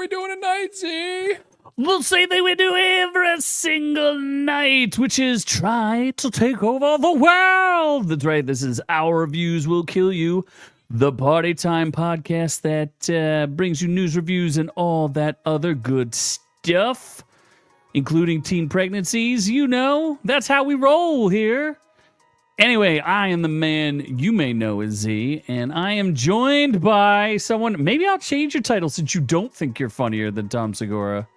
we doing tonight, Z? The same thing we do every single night, which is try to take over the world. That's right. This is Our Reviews Will Kill You, the party time podcast that brings you news, reviews, and all that other good stuff, including teen pregnancies. You know, that's how we roll here. Anyway, I am the man you may know as Z, and I am joined by someone. Maybe I'll change your title since you don't think you're funnier than Tom Segura.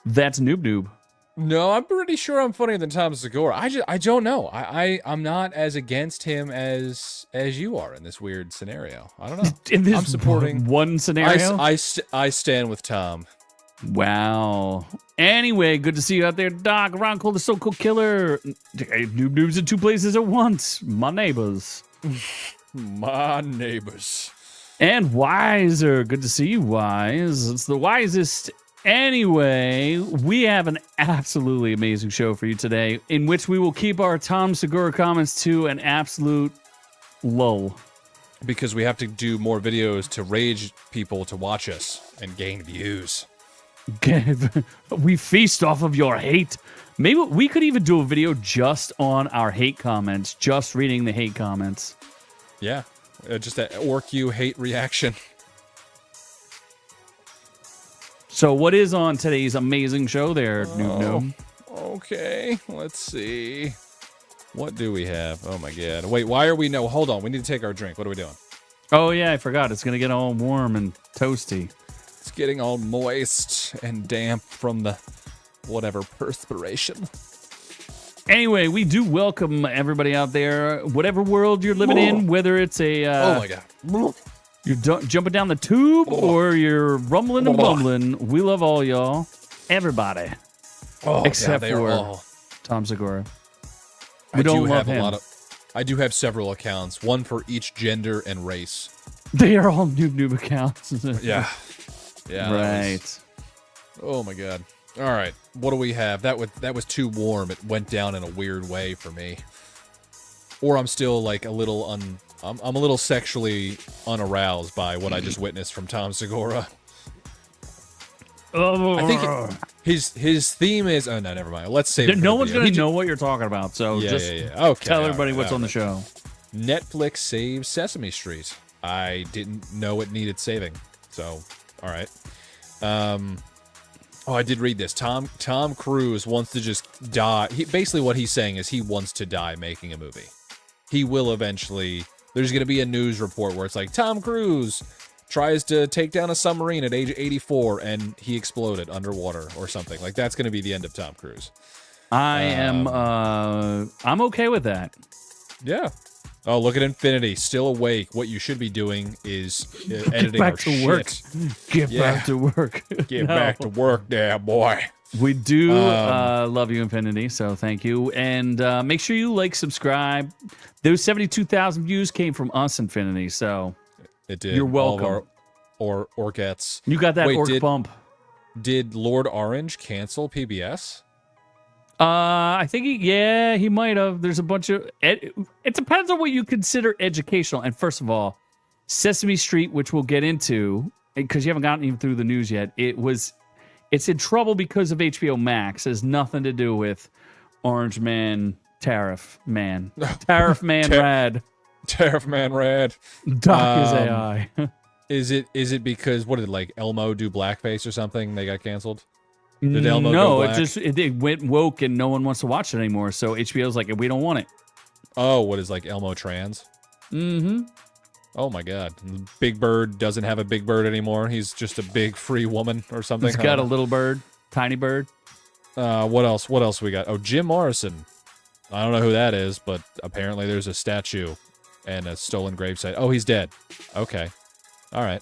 That's Noob Noob. No, I'm pretty sure I'm funnier than Tom Segura. I don't know. I'm not as against him as you are in this weird scenario. I don't know. In this I'm supporting one scenario? I stand with Tom. Wow. Anyway, good to see you out there, Doc. Ron Cole, the So Cool Killer. Hey, Noob Noob's in two places at once. My neighbors. My neighbors. And Wiser. Good to see you, Wise. It's the wisest. Anyway, we have an absolutely amazing show for you today, in which we will keep our Tom Segura comments to an absolute lull. Because we have to do more videos to rage people to watch us and gain views. We feast off of your hate. Maybe we could even do a video just on our hate comments, just reading the hate comments. Yeah, just that orc you hate reaction. So what is on today's amazing show there, Noob Noob? Okay, let's see. What do we have? Oh my god. Wait, why are we... No, hold on. We need to take our drink. What are we doing? Oh yeah, I forgot. It's going to get all warm and toasty. It's getting all moist and damp from the whatever perspiration. Anyway, we do welcome everybody out there, whatever world you're living in, whether it's a... oh my god. You're jumping down the tube or you're rumbling and bumbling. We love all y'all. Everybody. Except for Tom Segura. We don't love him. I do have several accounts, one for each gender and race. They are all Noob Noob accounts. Yeah. Yeah. Right. Oh my god. All right. What do we have? That was too warm. It went down in a weird way for me. Or I'm still like a little I'm a little sexually unaroused by what I just witnessed from Tom Segura. I think his theme is... Oh, no, never mind. Let's save it. No one's going to know what you're talking about, so just Okay, tell everybody what's on the show. Netflix saves Sesame Street. I didn't know it needed saving, so all right. Oh, I did read this. Tom Cruise wants to just die. Basically what he's saying is he wants to die making a movie. He will eventually... There's going to be a news report where it's like, Tom Cruise tries to take down a submarine at age 84 and he exploded underwater or something. Like, that's going to be the end of Tom Cruise. I'm okay with that. Yeah. Oh, look at Infinity. Still awake. What you should be doing is editing our shit. Get back to work. Get back to work there, boy. We do love you, Infinity, so thank you. And make sure you like, subscribe. Those 72,000 views came from us, Infinity, so it did. You're welcome. All of our orcets. You got that orc bump. Did Lord Orange cancel PBS? I think he might have. There's a bunch of... It depends on what you consider educational. And first of all, Sesame Street, which we'll get into, because you haven't gotten even through the news yet, it's in trouble because of HBO Max. It has nothing to do with Orange Man, Tariff Man. Tariff Man Rad. Tariff Man Rad. Doc is AI. Is it because, what did like Elmo do blackface or something? They got canceled? Did Elmo no, go black? it went woke and no one wants to watch it anymore. So HBO's like, we don't want it. Oh, what is like Elmo trans? Mm-hmm. Oh my god. Big Bird doesn't have a big bird anymore. He's just a big free woman or something. He's got a little bird. Tiny bird. What else? What else we got? Oh, Jim Morrison. I don't know who that is, but apparently there's a statue and a stolen gravesite. Oh, he's dead. Okay. All right.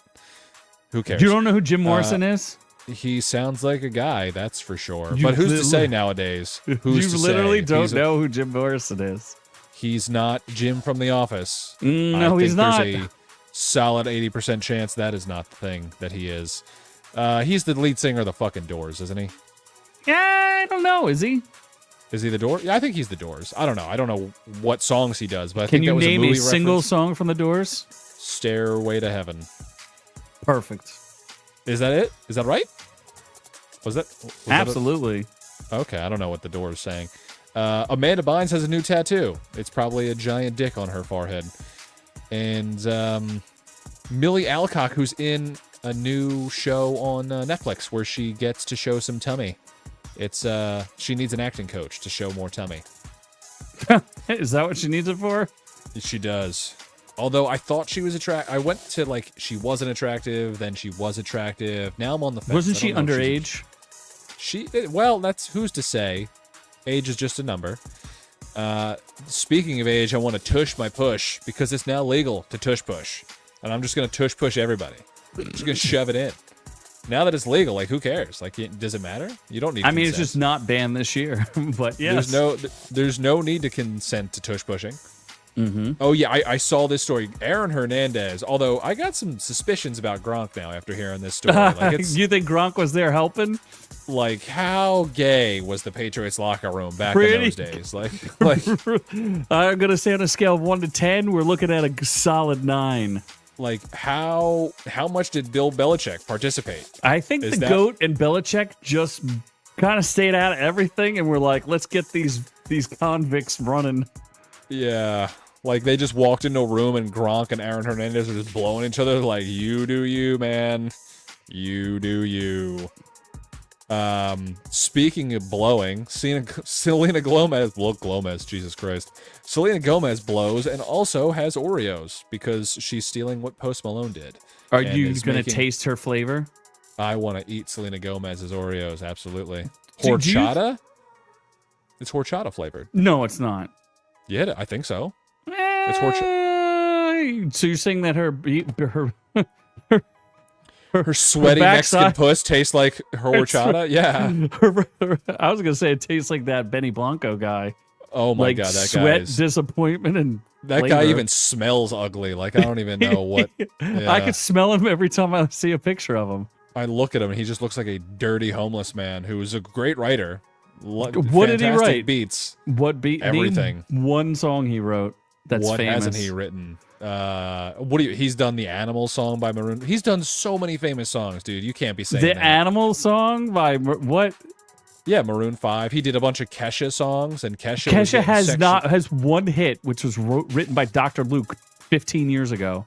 Who cares? You don't know who Jim Morrison is? He sounds like a guy, that's for sure. But who's to say nowadays? Who's you literally don't know who Jim Morrison is. He's not Jim from The Office. No, he's not. There's a solid 80% chance that is not the thing that he is. He's the lead singer of the fucking Doors, isn't he? Yeah, I don't know. Is he? Is he the Doors? Yeah, I think he's the Doors. I don't know. I don't know what songs he does, but I Can think you that was name a movie single reference. song from the Doors? Stairway to Heaven. Perfect. Is that it? Is that right? Was that Absolutely. Okay, I don't know what the door is saying. Amanda Bynes has a new tattoo. It's probably a giant dick on her forehead. And Millie Alcock, who's in a new show on Netflix where she gets to show some tummy. It's she needs an acting coach to show more tummy. Is that what she needs it for? She does. Although I thought she was attractive. I went to like she wasn't attractive, then she was attractive. Now I'm on the fence. Wasn't she underage? Well, that's who's to say. Age is just a number. Speaking of age, I want to tush my push because it's now legal to tush push. And I'm just going to tush push everybody. I'm just going to shove it in. Now that it's legal, like, who cares? Like, does it matter? You don't need consent. It's just not banned this year. But yes. There's no need to consent to tush pushing. Mm-hmm. Oh, yeah, I saw this story. Aaron Hernandez, although I got some suspicions about Gronk now after hearing this story. Like, you think Gronk was there helping? Like, how gay was the Patriots locker room back in those days? Like I'm going to say on a scale of 1 to 10, we're looking at a solid 9. Like, how much did Bill Belichick participate? I think the GOAT and Belichick just kind of stayed out of everything, and we're like, let's get these convicts running. Yeah. Like, they just walked into a room, and Gronk and Aaron Hernandez are just blowing each other like, you do you, man. You do you. Speaking of blowing, Selena Gomez, Jesus Christ. Selena Gomez blows and also has Oreos because she's stealing what Post Malone did. Are you going to taste her flavor? I want to eat Selena Gomez's Oreos, absolutely. Horchata? It's horchata flavored. No, it's not. Yeah, I think so. It's horchata. So you're saying that her sweaty Mexican puss tastes like her horchata? Yeah. I was going to say it tastes like that Benny Blanco guy. Oh my God, that sweat, disappointment, and that flavor. guy even smells ugly. Like, I don't even know what. Yeah. I could smell him every time I see a picture of him. I look at him and he just looks like a dirty homeless man who is a great writer. What did he write? Beats. What beat? Everything. Name one song he wrote that's what famous. Hasn't he written? He's done the Animal song by Maroon. He's done so many famous songs, dude. You can't be saying the that. Animal song by what? Yeah, Maroon 5. He did a bunch of Kesha songs, and Kesha has one hit, which was written by Dr. Luke 15 years ago.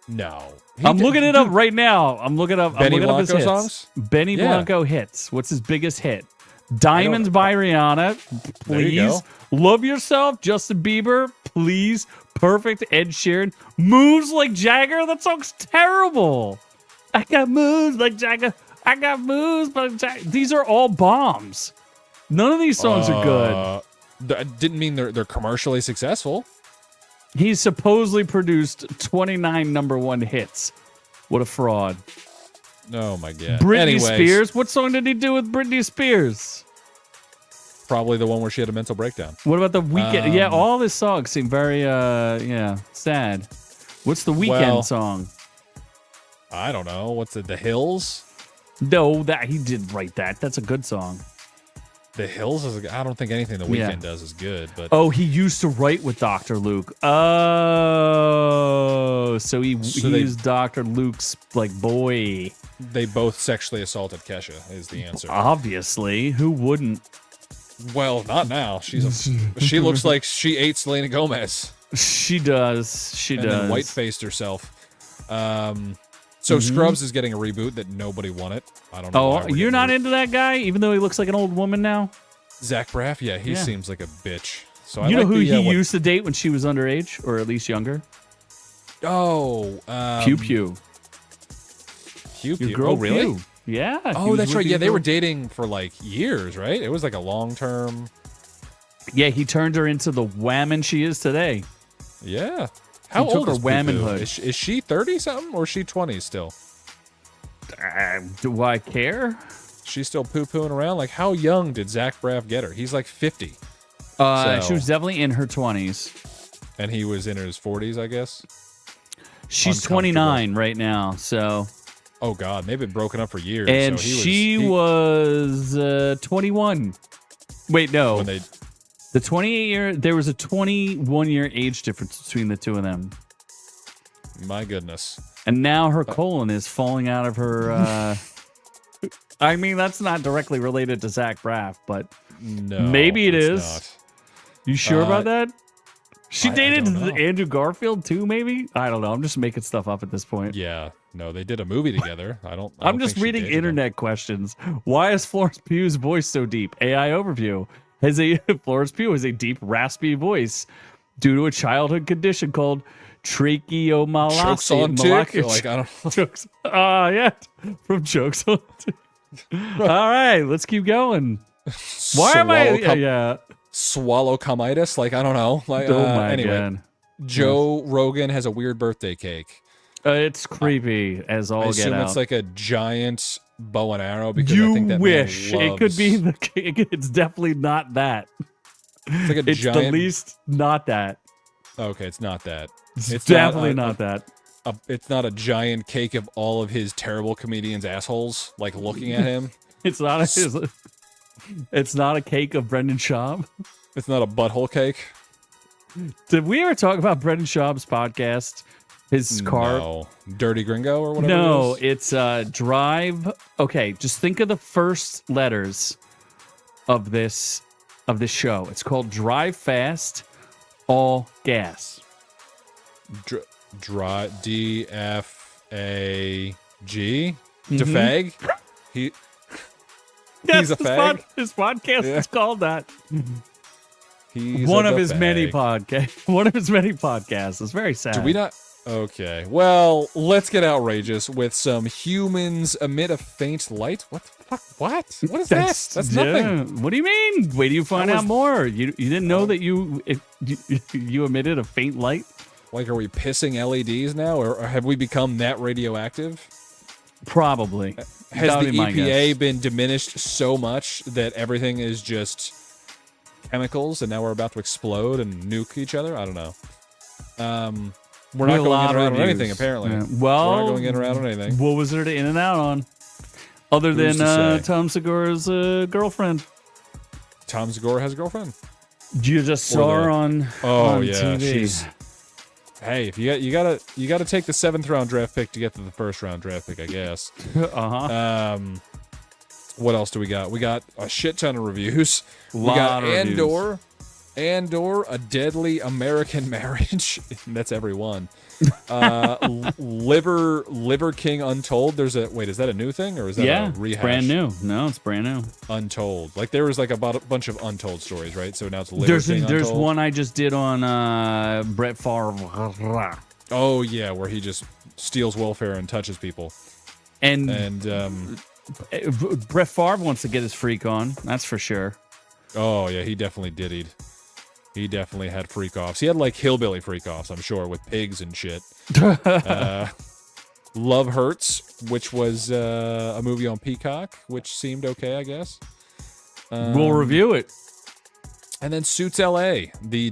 No, I'm looking it up right now. I'm looking up Benny Blanco his hits. songs. Benny Blanco hits. What's his biggest hit? Diamonds by Rihanna. Please. Love Yourself. Justin Bieber. Please. Perfect. Ed Sheeran. Moves Like Jagger. That song's terrible. I got moves like Jagger. I got moves like Jagger. These are all bombs. None of these songs are good. That didn't mean they're commercially successful. He's supposedly produced 29 #1 hits. What a fraud. Oh my God. Britney Spears. What song did he do with Britney Spears? Probably the one where she had a mental breakdown. What about The Weeknd? Yeah, all his songs seem very sad. What's the Weeknd song? I don't know. What's it? The Hills? No, that he did write that. That's a good song. The Hills is. I don't think anything The Weeknd does is good. But he used to write with Dr. Luke. Oh, so he's Dr. Luke's boy. They both sexually assaulted Kesha. Is the answer? Obviously, who wouldn't? Well, not now. She looks like she ate Selena Gomez. She does. She does. Then white-faced herself. So Scrubs is getting a reboot that nobody wanted. I don't know. Oh, you're not into that guy, even though he looks like an old woman now? Zach Braff? Yeah, he seems like a bitch. So you know who he used to date when she was underage, or at least younger? Oh, Pew Pew. Pew Pew. Girl Oh, really? Pew. Yeah. Oh, that's right. Yeah, they were dating for years, right? It was like a long-term. Yeah, he turned her into the whammon she is today. Yeah. How old is whammonhood? Is she 30-something or is she 20 still? Do I care? She's still poo-pooing around? Like, how young did Zach Braff get her? He's 50. She was definitely in her 20s. And he was in his 40s, I guess? She's 29 right now, so... Oh, God. They've been broken up for years. And so she was 21. Wait, no. When they... The 28-year, there was a 21-year age difference between the two of them. My goodness. And now her colon is falling out of her. I mean, that's not directly related to Zach Braff, but No, maybe it it's is. not. You sure about that? She I dated don't know. Andrew Garfield too, maybe? I don't know. I'm just making stuff up at this point. Yeah, no, they did a movie together. I'm just reading internet questions. Why is Florence Pugh's voice so deep? AI overview. Florence Pugh has a deep, raspy voice due to a childhood condition called tracheomalacia. Jokes on Tick? Like, I don't know. Jokes. Yeah, from Jokes on Tick. All right, let's keep going. Why am I? Yeah. Swallow-comitis? Like, I don't know. Like, Oh my anyway, god. Joe Rogan has a weird birthday cake. It's creepy as all I get assume out. it's like a giant bow and arrow because I You think that man wish it could loves- be the cake. It's definitely not that. It's like a It's giant. the least not that. Okay, it's not that. It's definitely not not that. It's not a giant cake of all of his terrible comedians' assholes like looking at him. It's not a. It's not a cake of Brendan Schaub. It's not a butthole cake. Did we ever talk about Brendan Schaub's podcast? His car? No. Dirty Gringo or whatever. No, it is? it's Drive. Okay, just think of the first letters of this show. It's called Drive Fast, All Gas. DFAG. Defag. He. Yes, He's a fag. His podcast Yeah. is called that. He's One a of his many defag. podcasts. One of his many podcasts. It's very sad. Do we not? Okay. Well, let's get outrageous with some humans emit a faint light. What the fuck? What? What is that? That's nothing. Yeah. What do you mean? Wait till you find That out was- more. You didn't know that you emitted a faint light? Like, are we pissing LEDs now, or have we become that radioactive? Probably. Has That'd the be my EPA guess. been diminished so much that everything is just chemicals, and now we're about to explode and nuke each other? I don't know. We're not A going lot in of around on reviews. anything, apparently. Yeah. We're Well, not going in around on anything. what was there to in and out on? Other Who's than to say? Tom Segura's girlfriend. Tom Segura has a girlfriend. You just saw her on yeah, TV. she's. Hey, if you gotta take the 7th round draft pick to get to the 1st round draft pick, I guess. Uh-huh. What else do we got? We got a shit ton of reviews. We Lot got of reviews. Andor, a deadly American marriage. That's every one. Liver King Untold. There's a wait. Is that a new thing or is that Yeah, a it's rehash? brand new. No, it's brand new. Untold. Like there was like a bunch of Untold stories, right? So now it's Liver King There's Untold. one I just did on Brett Favre. Oh yeah, where he just steals welfare and touches people. And Brett Favre wants to get his freak on. That's for sure. Oh yeah, he definitely diddied. He definitely had freak offs. He had like hillbilly freak offs, I'm sure, with pigs and shit. Love Hurts, which was a movie on Peacock, which seemed okay, I guess. We'll review it. And then Suits LA, the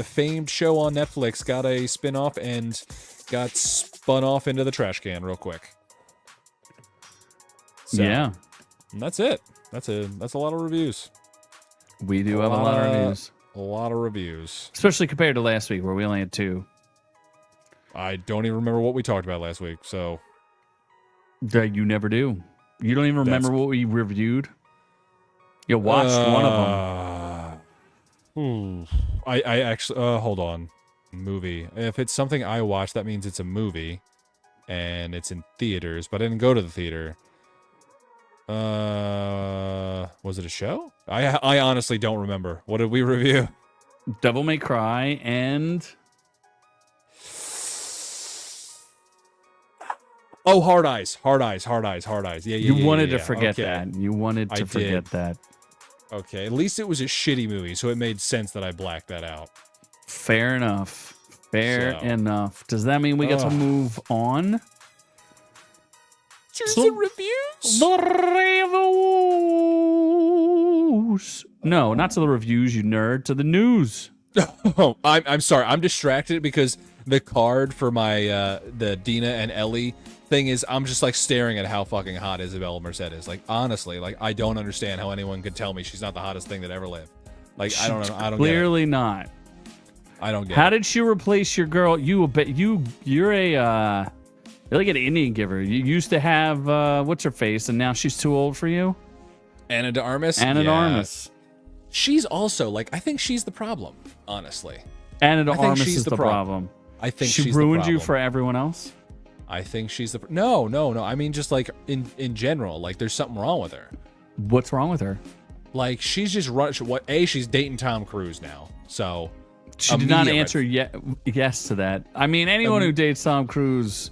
famed show on Netflix, got a spin-off and got spun off into the trash can real quick. So, Yeah, and that's it. That's a lot of reviews. we do have a lot of reviews, A lot of reviews. especially compared to last week where we only had 2. I don't even remember what we talked about last week, so That you never do. You don't even remember what we reviewed. You watched one of them. I actually hold on. Movie. If it's something I watched, that means it's a movie and it's in theaters, but I didn't go to the theater. Was it a show? I honestly don't remember. What did we review? Devil May Cry and Oh, Hard Eyes. Yeah. you wanted to yeah. forget Okay. that. You wanted to I forget did. that. Okay, at least it was a shitty movie, so it made sense that I blacked that out. Fair enough. Fair So. enough. Does that mean we get to move on? The reviews? The reviews. No, not to the reviews, you nerd. To the news. Oh, I'm sorry. I'm distracted because the card for my the Dina and Ellie thing is I'm just like staring at how fucking hot Isabella Merced is. Like honestly, like I don't understand how anyone could tell me she's not the hottest thing that ever lived. Like I don't know. I don't Clearly not. get it. I don't get How it. did she replace your girl? You're a You're like an Indian giver. You used to have what's her face, and now she's too old for you. Anna de Armas. Anna de Armas. She's also like, I think she's the problem. Honestly, Anna de Armas is the problem. I think she she's ruined the you problem. for everyone else. I think she's the no. I mean, just like in general, like there's something wrong with her. What's wrong with her? Like she's just she's dating Tom Cruise now, so she did not answer yes to that. I mean, anyone who dates Tom Cruise,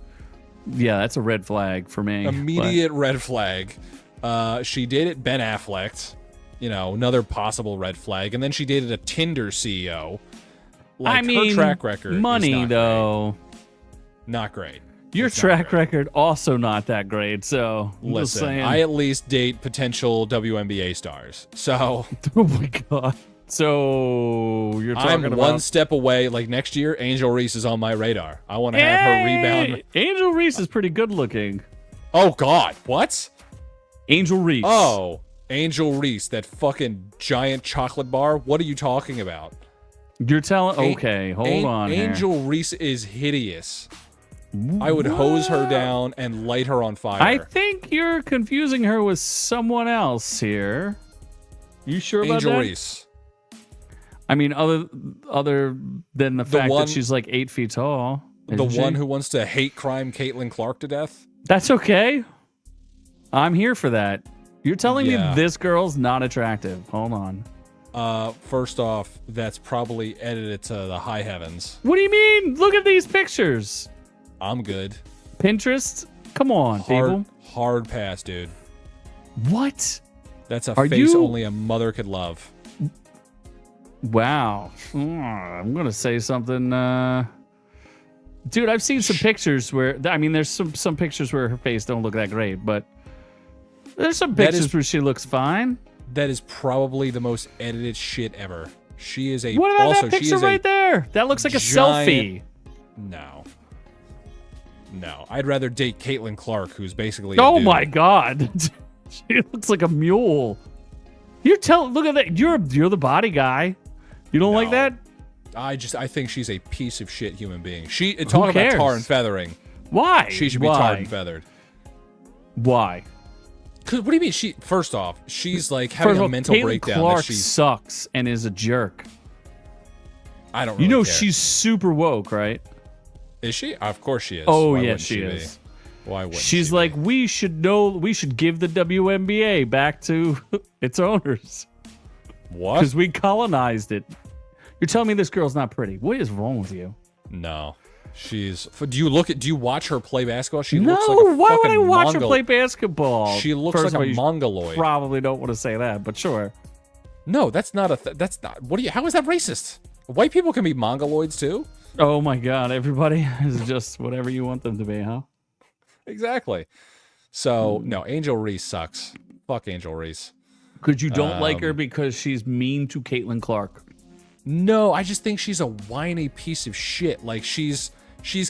yeah, that's a red flag for me. Immediate red flag. She dated Ben Affleck, another possible red flag, and then she dated a Tinder CEO. Like, I mean, her track record, money is not though, great. Not great. Your track record also not that great. So listen, I at least date potential WNBA stars. So oh my god. So you're talking I'm about one step away. Like next year, Angel Reese is on my radar. I want to have her rebound. Angel Reese is pretty good looking. Oh God, what? Angel Reese. Oh, Angel Reese, that fucking giant chocolate bar. What are you talking about? You're telling? Okay, hold on. Angel Reese is hideous. I would hose her down and light her on fire. I think you're confusing her with someone else here. You sure about that? Angel Reese. I mean, other than the fact that she's like 8 feet tall. The one who wants to hate crime Caitlin Clark to death? That's okay. I'm here for that. You're telling me this girl's not attractive. Hold on. First off, that's probably edited to the high heavens. What do you mean? Look at these pictures. I'm good. Pinterest? Come on, people. Hard pass, dude. What? That's a face only a mother could love. Wow. I'm going to say something. Dude, I've seen some pictures where, I mean, there's some pictures where her face don't look that great, but there's some pictures where she looks fine. That is probably the most edited shit ever. She is a... What about that picture right there? That looks like a selfie. No. I'd rather date Caitlin Clark, who's basically oh my God. She looks like a mule. Look at that. You're the body guy. You don't like that? I think she's a piece of shit human being. Talk about tar and feathering. Why? She should be tarred and feathered. Why? Because what do you mean? First off, she's like having a mental breakdown. Clark that she's sucks and is a jerk. I don't really care. She's super woke, right? Is she? Of course she is. Oh, yeah, she is. Why wouldn't she's like, we should give the WNBA back to its owners. What? Because we colonized it. You're telling me this girl's not pretty. What is wrong with you? No. Do you watch her play basketball? She no, looks like a why would I watch her play basketball? She looks like a mongoloid. Probably don't want to say that, but sure. No, that's not that's not. How is that racist? White people can be mongoloids too? Oh my God, everybody is just whatever you want them to be, huh? Exactly. So, no, Angel Reese sucks. Fuck Angel Reese. Because you don't like her because she's mean to Caitlin Clark. No, I just think she's a whiny piece of shit. Like, she's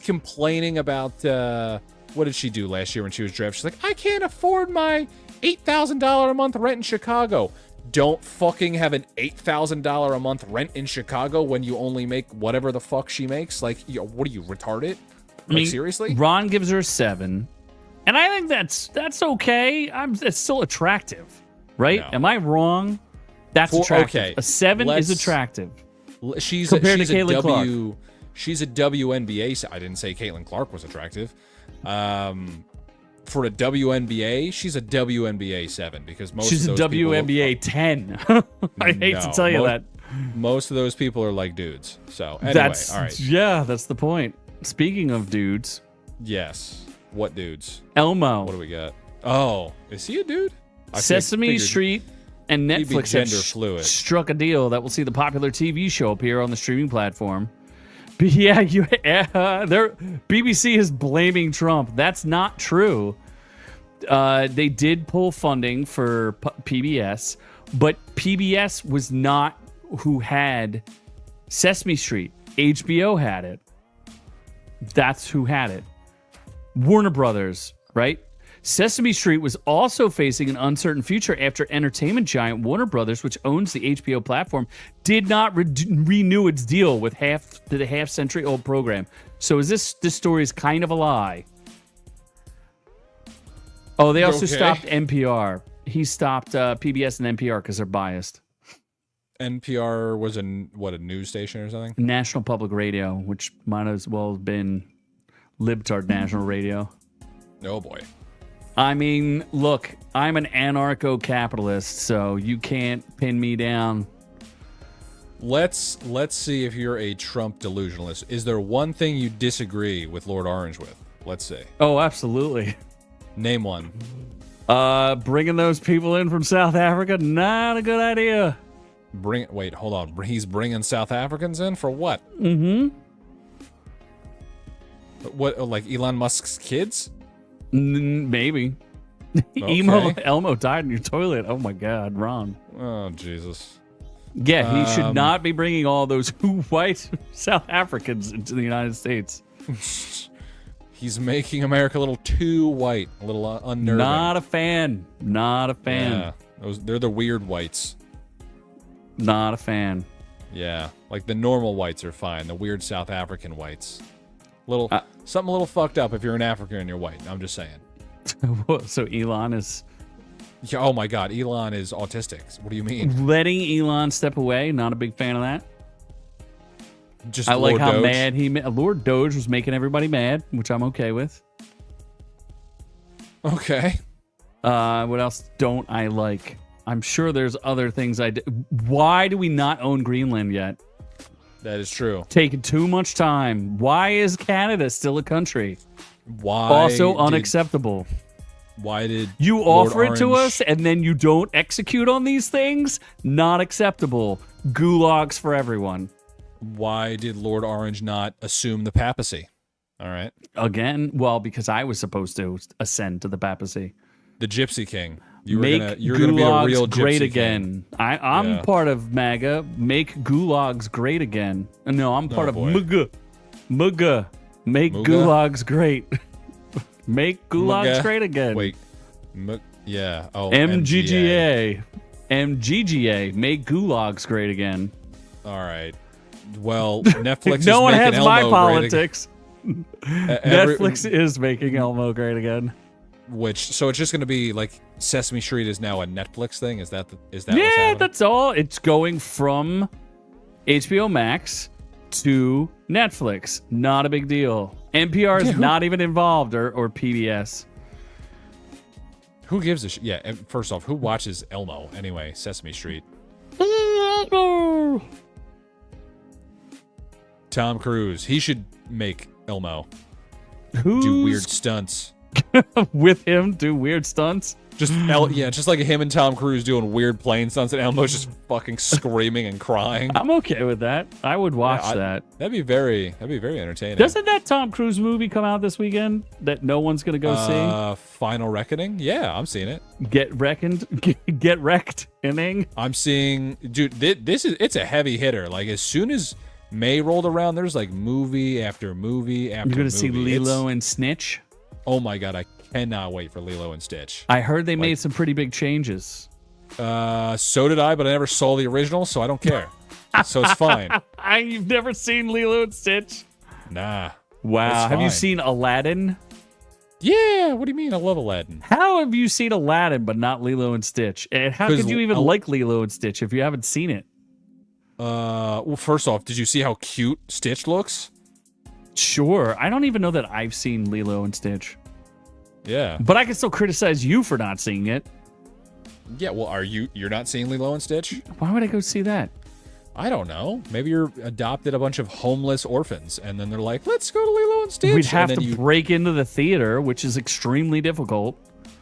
complaining about, what did she do last year when she was drafted? She's like, I can't afford my $8,000 a month rent in Chicago. Don't fucking have an $8,000 a month rent in Chicago when you only make whatever the fuck she makes. Like, what are you, retarded? I mean, seriously? Ron gives her a 7, and I think that's okay. It's still attractive, right? No. Am I wrong? That's attractive. Okay, a 7 is attractive. She's compared to Caitlin Clark. She's a WNBA. I didn't say Caitlin Clark was attractive. For a WNBA, she's a WNBA 7 because she's of a those WNBA 10. I hate to tell you that. Most of those people are like dudes. So anyway, all right. Yeah, that's the point. Speaking of dudes. Yes. What dudes? Elmo. What do we got? Oh, is he a dude? Sesame Street and Netflix have struck a deal that will see the popular TV show appear on the streaming platform. But yeah, BBC is blaming Trump. That's not true. They did pull funding for PBS, but PBS was not who had Sesame Street. HBO had it. That's who had it. Warner Brothers, right? Sesame Street was also facing an uncertain future after entertainment giant Warner Brothers, which owns the HBO platform, did not renew its deal with the half-century-old program. So is this story is kind of a lie? Oh, they also Okay. stopped NPR. He stopped PBS and NPR because they're biased. NPR was a news station or something? National Public Radio, which might as well have been Libtard National Radio. Oh boy. I mean, look, I'm an anarcho-capitalist, so you can't pin me down. Let's see if you're a Trump delusionalist. Is there one thing you disagree with Lord Orange with? Let's see. Oh, absolutely. Name one. Bringing those people in from South Africa, not a good idea. Wait, hold on. He's bringing South Africans in for what? Mm-hmm. What, like Elon Musk's kids? Maybe. Okay. Elmo died in your toilet. Oh my God, Ron. Oh, Jesus. Yeah, he should not be bringing all those white South Africans into the United States. He's making America a little too white, a little unnerving. Not a fan. Not a fan. Yeah, they're the weird whites. Not a fan. Yeah, like the normal whites are fine. The weird South African whites. Something a little fucked up if you're an African and you're white. I'm just saying. So Elon is... Yeah, oh my God, Elon is autistic. What do you mean? Letting Elon step away. Not a big fan of that. Just I like Lord how Doge. mad Lord Doge was making everybody mad, which I'm okay with. Okay. What else don't I like? I'm sure there's other things I do. Why do we not own Greenland yet? That is true. Taking too much time. Why is Canada still a country? Why? Also unacceptable. Why did You Lord offer it to Orange- us and then you don't execute on these things? Not acceptable. Gulags for everyone. Why did Lord Orange not assume the papacy? All right. Again, well, because I was supposed to ascend to the papacy. The Gypsy King. You're gonna be a real gulags great Gypsy again. King. I'm Yeah. part of MAGA. Make gulags great again. No, I'm part of boy. MAGA. MAGA. Make Muga? gulags great. Make gulags Muga? great again. Wait. Yeah. Oh. MGGA. MGGA. Make gulags great again. All right. Well, Netflix No is one making has my Elmo politics. great Netflix is making Elmo great again. So it's just going to be like Sesame Street is now a Netflix thing? Is that what's Yeah, happening? that's all. It's going from HBO Max to Netflix. Not a big deal. NPR is not even involved, or PBS. Who gives a shit? Yeah, and first off, who watches Elmo anyway? Sesame Street. Tom Cruise. He should make Elmo. Do weird stunts. With him do weird stunts? Just just like him and Tom Cruise doing weird plane stunts, and Elmo's just fucking screaming and crying. I'm okay with that. I would watch that. That'd be very entertaining. Doesn't that Tom Cruise movie come out this weekend that no one's gonna go see? Final Reckoning? Yeah, I'm seeing it. Get wrecked, inning. I'm seeing, dude. It's a heavy hitter. Like as soon as May rolled around, there's like movie after movie after. You're gonna movie. see Lilo and Snitch. Oh my God, I cannot wait for Lilo and Stitch. I heard they made some pretty big changes. So did I, but I never saw the original, so I don't care. So it's fine. You've never seen Lilo and Stitch? Nah. Wow. It's Have you fine. seen Aladdin? Yeah. What do you mean? I love Aladdin. How have you seen Aladdin but not Lilo and Stitch? And how 'Cause could you even like Lilo and Stitch if you haven't seen it? Well, first off, did you see how cute Stitch looks? Sure. I don't even know that I've seen Lilo and Stitch. Yeah. But I can still criticize you for not seeing it. Yeah. Well, you're not seeing Lilo and Stitch? Why would I go see that? I don't know. Maybe you're adopted a bunch of homeless orphans, and then they're like, "Let's go to Lilo and Stitch." We'd have and then to break into the theater, which is extremely difficult.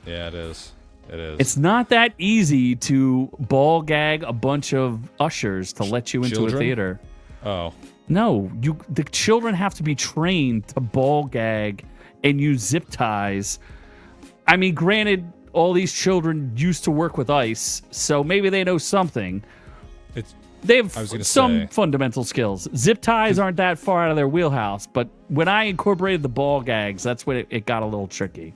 Yeah, it is. It is. It's not that easy to ball gag a bunch of ushers to let you into Children? a theater. Oh. No, the children have to be trained to ball gag and use zip ties. I mean, granted, all these children used to work with ice, so maybe they know something. They have some fundamental skills. Zip ties aren't that far out of their wheelhouse, but when I incorporated the ball gags, that's when it got a little tricky.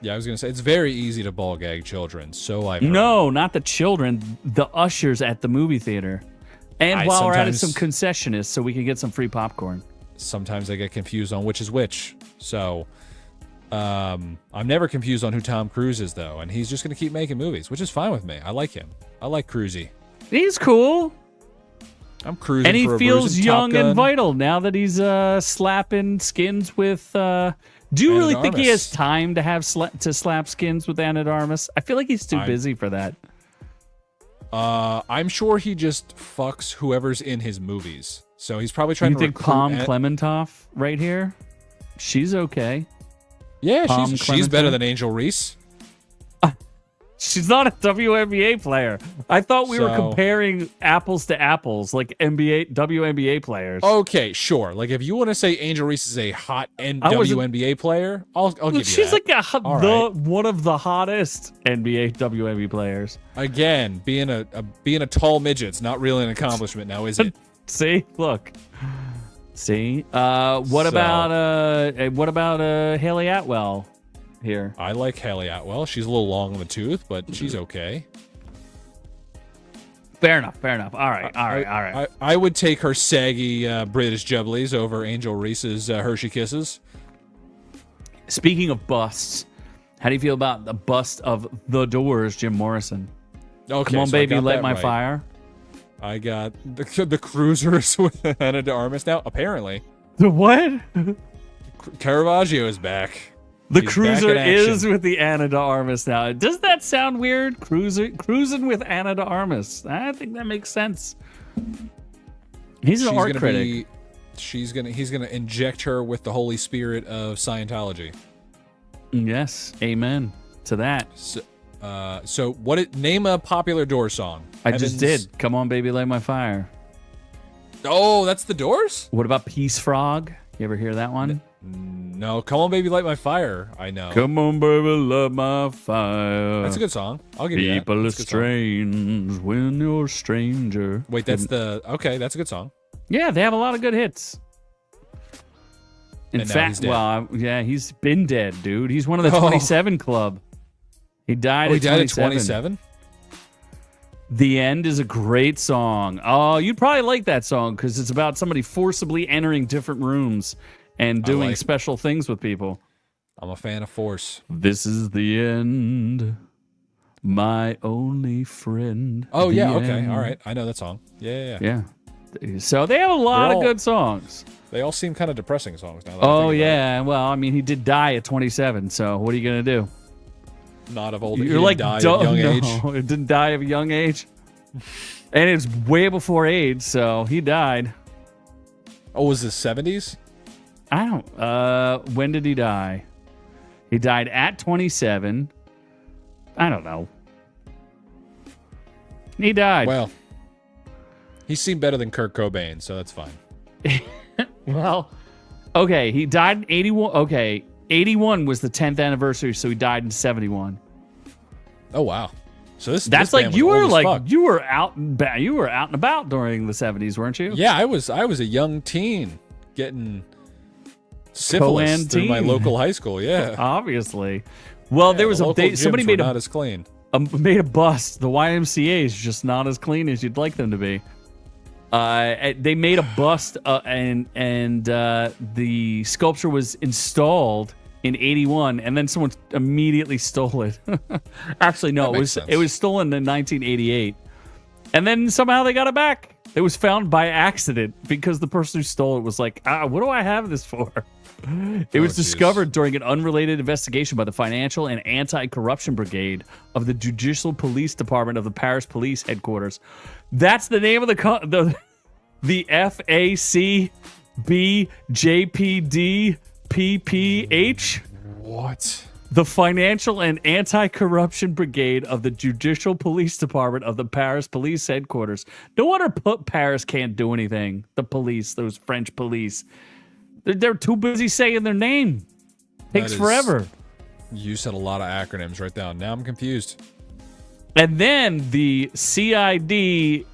Yeah, I was gonna say it's very easy to ball gag children. So I've heard. No, not the children, the ushers at the movie theater. And while we're at it, some concessionists so we can get some free popcorn. Sometimes I get confused on which is which. So I'm never confused on who Tom Cruise is, though, and he's just going to keep making movies, which is fine with me. I like him. I like Cruisey. He's cool. I'm cruising And he for a feels bruising young Top Gun. and vital now that he's slapping skins with... do you really think he has time to have to slap skins with Ana de Armas? I feel like he's too busy for that. I'm sure he just fucks whoever's in his movies. So he's probably trying to think Palm Clementov right here? She's okay. Yeah, she's better than Angel Reese. She's not a WNBA player. I thought we were comparing apples to apples, like WNBA players. Okay, sure. Like if you want to say Angel Reese is a hot WNBA player, I'll give you that. She's like one of the hottest NBA WNBA players. Again, being a tall midget's not really an accomplishment now, is it? See, look. See, what about Haley Atwell here? I like Haley Atwell. She's a little long in the tooth, but she's okay. Fair enough. All right. I would take her saggy British jubblies over Angel Reese's Hershey Kisses. Speaking of busts, how do you feel about the bust of The Doors, Jim Morrison? Okay, come on, so baby, light my fire. I got the Cruisers with Ana de Armas now, apparently. The what? Caravaggio is back. The Cruiser is with the Ana de Armas now. Does that sound weird? Cruising with Ana de Armas. I think that makes sense. He's an art critic. He's gonna inject her with the Holy Spirit of Scientology. Yes, amen to that. So name a popular Doors song? I just did. Come on, baby, light my fire. Oh, that's the Doors? What about Peace Frog? You ever hear that one? No, Come On Baby Light My Fire. I know. Come on, baby, light my fire. That's a good song. I'll give you that. People are strange when you're a stranger. Wait, that's a good song. Yeah, they have a lot of good hits. In fact, he's been dead, dude. He's one of the 27 club. He died at 27. The End is a great song. Oh, you'd probably like that song because it's about somebody forcibly entering different rooms and doing special things with people. I'm a fan of Force. This is the end, my only friend. Oh, yeah, okay, all right. I know that song. Yeah. So they have a lot of good songs. They all seem kind of depressing songs now. Oh, yeah. Well, I mean, he did die at 27, so what are you going to do? Not of old age. You're like, die at a young age. It didn't die of a young age. And it's way before AIDS, so he died. Oh, was it 70s? I don't. When did he die? He died at 27. I don't know. He died. Well, he seemed better than Kurt Cobain, so that's fine. Well, okay, he died in 81. Okay, 81 was the 10th anniversary, so he died in 71. Oh wow! So that's like you were out and about during the 70s, weren't you? Yeah, I was a young teen getting syphilis through my local high school. Yeah, obviously. Well, there was somebody made not as clean. Made a bust. The YMCA is just not as clean as you'd like them to be. They made a bust, and the sculpture was installed in 81, and then someone immediately stole it. Actually, no, it was stolen in 1988, and then somehow they got it back. It was found by accident because the person who stole it was like, "What do I have this for?" It was discovered during an unrelated investigation by the Financial and Anti-Corruption Brigade of the Judicial Police Department of the Paris Police Headquarters. That's the name of the FACBJPD-PPH. What? The Financial and Anti-Corruption Brigade of the Judicial Police Department of the Paris Police Headquarters. No wonder Paris can't do anything. The police, those French police. They're too busy saying their name. Takes forever. You said a lot of acronyms right now. Now I'm confused. And then the CID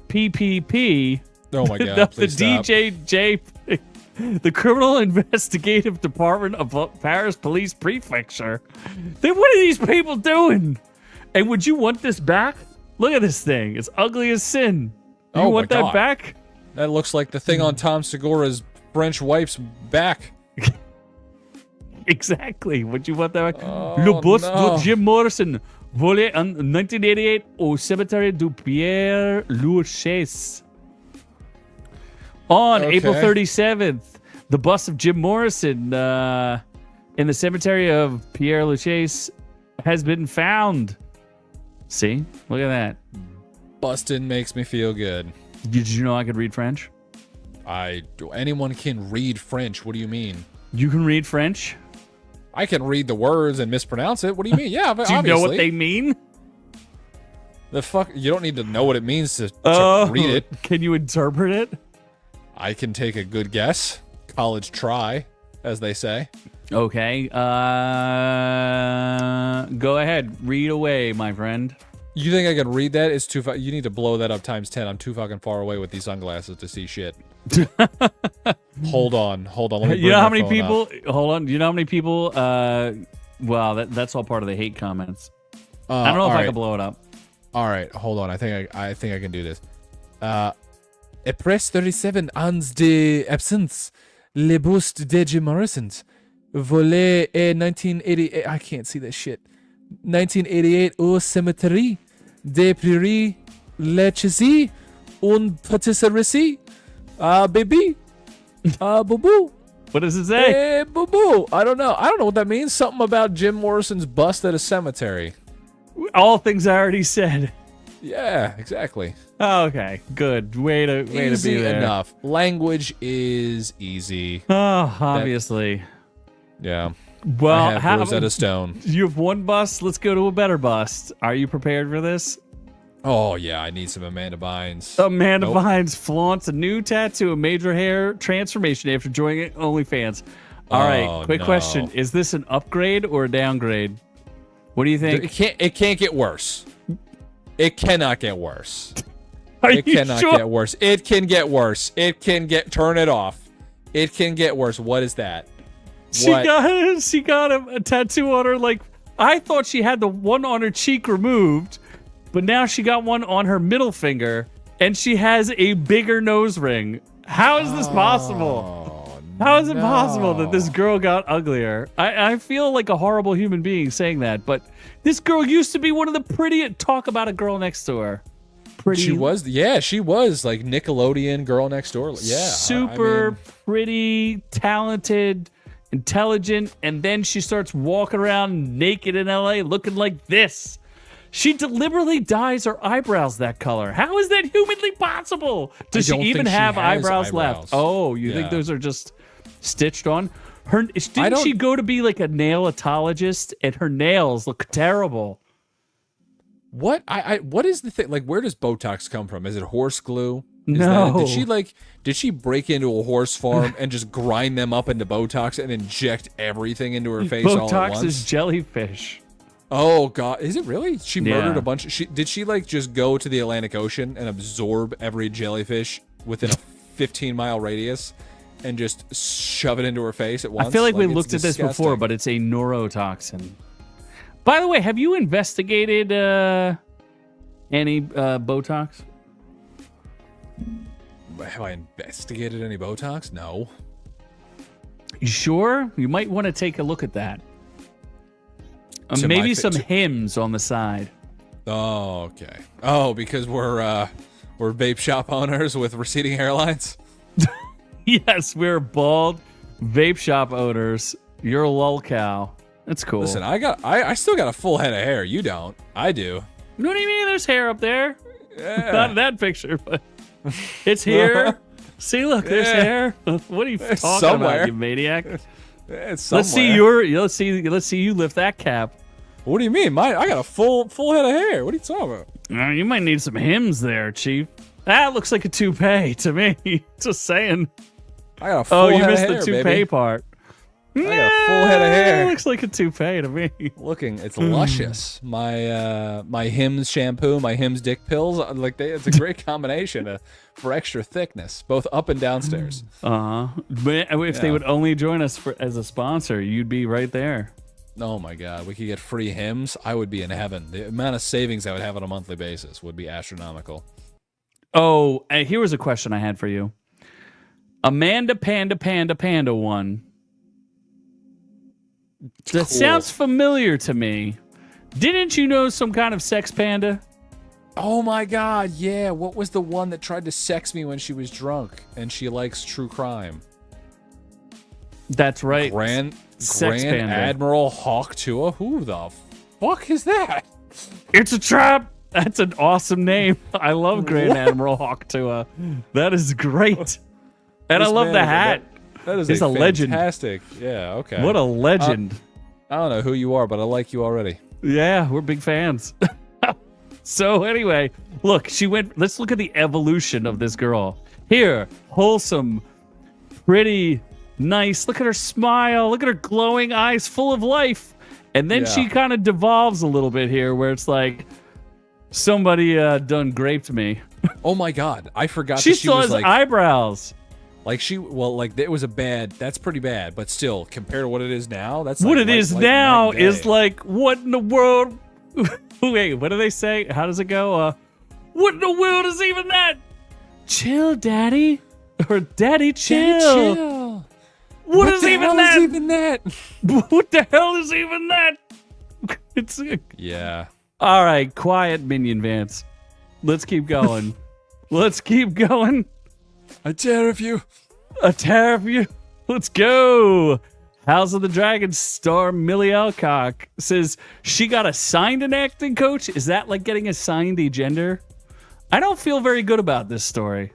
PPP. Oh my God! Please stop. DJJ, the Criminal Investigative Department of Paris Police Prefecture. Then what are these people doing? And would you want this back? Look at this thing. It's ugly as sin. You want that back? That looks like the thing on Tom Segura's French wife's back. Exactly. Would you want that? Oh, Le Bust no. de Jim Morrison, volé en 1988 au cimetière du Pierre Lachaise. On April 37th, the bust of Jim Morrison in the cemetery of Pierre Lachaise has been found. See? Look at that. Bustin' makes me feel good. Did you know I could read French? Anyone can read French. What do you mean? You can read French? I can read the words and mispronounce it. What do you mean? Yeah, but Do you obviously. know what they mean? The fuck? You don't need to know what it means to read it. Can you interpret it? I can take a good guess. College try, as they say. Okay. Go ahead. Read away, my friend. You think I can read that? It's too. You need to blow that up times 10. I'm too fucking far away with these sunglasses to see shit. Hold on. Let me. You know how many people? Hold on. Do you know how many people? Wow, that's all part of the hate comments. I don't know if I can blow it up. All right, hold on. I think I can do this. Press 37 ans de absence. Le Bust de Jim Morrison. Volé en 1988. I can't see this shit. 1988 au cimetière des Prairies Lachaise. Un patisserie. Baby. Boo-boo. What does it say? Boo-boo. I don't know what that means. Something about Jim Morrison's bust at a cemetery. All things I already said. Yeah, exactly. Oh, okay, good. Way to be there. Enough. Language is easy. Oh, obviously. Yeah. Well, I have Rosetta Stone. You have one bust. Let's go to a better bust. Are you prepared for this? Oh yeah, I need some Amanda Bynes. Amanda Bynes flaunts a new tattoo, a major hair transformation after joining OnlyFans. All right, quick question: is this an upgrade or a downgrade? What do you think? It can't get worse. It cannot get worse. It cannot get worse. It can get worse. It can get. Turn it off. It can get worse. What is that? She got a tattoo on her. Like, I thought she had the one on her cheek removed, but now she got one on her middle finger, and she has a bigger nose ring. How is this possible? How is it possible that this girl got uglier? I feel like a horrible human being saying that, but this girl used to be one of the prettiest. Talk about a girl next door. Pretty. She was like Nickelodeon girl next door. Yeah, super pretty, talented, intelligent, and then she starts walking around naked in LA looking like this. She deliberately dyes her eyebrows that color. How is that humanly possible? Does she even have eyebrows left? Oh, you think those are just stitched on? Didn't she go to be like a nailologist and her nails look terrible? What what is the thing? Like, where does Botox come from? Is it horse glue? No. Did she break into a horse farm and just grind them up into Botox and inject everything into her face all at once? Botox is jellyfish. Oh God, is it really? She murdered a bunch. Did she like just go to the Atlantic Ocean and absorb every jellyfish within a 15-mile radius and just shove it into her face at once? I feel like we looked at this before, but it's a neurotoxin. By the way, have you investigated any Botox? Have I investigated any Botox? No. You sure? You might want to take a look at that. Maybe some hymns on the side. Oh, okay. Oh, because we're vape shop owners with receding hairlines? Yes, we're bald vape shop owners. You're a lolcow. That's cool. Listen, I still got a full head of hair. You don't. I do. What do you mean there's hair up there? Yeah. Not in that picture, but it's here. See, look, there's hair. What are you talking about, you maniac? It's let's see you lift that cap. What do you mean? I got a full head of hair. What are you talking about? You might need some hymns there, Chief. That looks like a toupee to me. Just saying. I got a full head of hair, you missed the toupee part. I got a full head of hair. It looks like a toupee to me. It's luscious. My Hims shampoo, my Hims dick pills, it's a great combination for extra thickness, both up and downstairs. But if they would only join us as a sponsor, you'd be right there. Oh my God, we could get free Hims. I would be in heaven. The amount of savings I would have on a monthly basis would be astronomical. Oh, here was a question I had for you. Amanda Panda 1. That sounds familiar to me. Didn't you know some kind of sex panda? Oh my god, yeah. What was the one that tried to sex me when she was drunk and she likes true crime? That's right. Grand Panda. Admiral Hawk Tua? Who the fuck is that? It's a trap. That's an awesome name. I love Grand Admiral Hawk Tua. That is great. And I love the hat. That is He's a legend. Fantastic. Yeah, okay. What a legend. I don't know who you are, but I like you already. Yeah, we're big fans. So anyway, look, let's look at the evolution of this girl. Here, wholesome, pretty, nice. Look at her smile. Look at her glowing eyes full of life. And then she kind of devolves a little bit here where it's like somebody done graped me. Oh my god, I forgot She that she still was has like eyebrows. it was that's pretty bad, but still compared to what it is now, that's What like, it is now is like, what in the world? Wait, what do they say? How does it go? What in the world is even that? Chill, daddy. Or daddy, chill. What is even that? What the hell is even that? Yeah. All right, quiet, Minion Vance. Let's keep going. Let's keep going. I tariff you. A tariff you. Let's go. House of the Dragon star Millie Alcock says she got assigned an acting coach. Is that like getting assigned a gender? I don't feel very good about this story.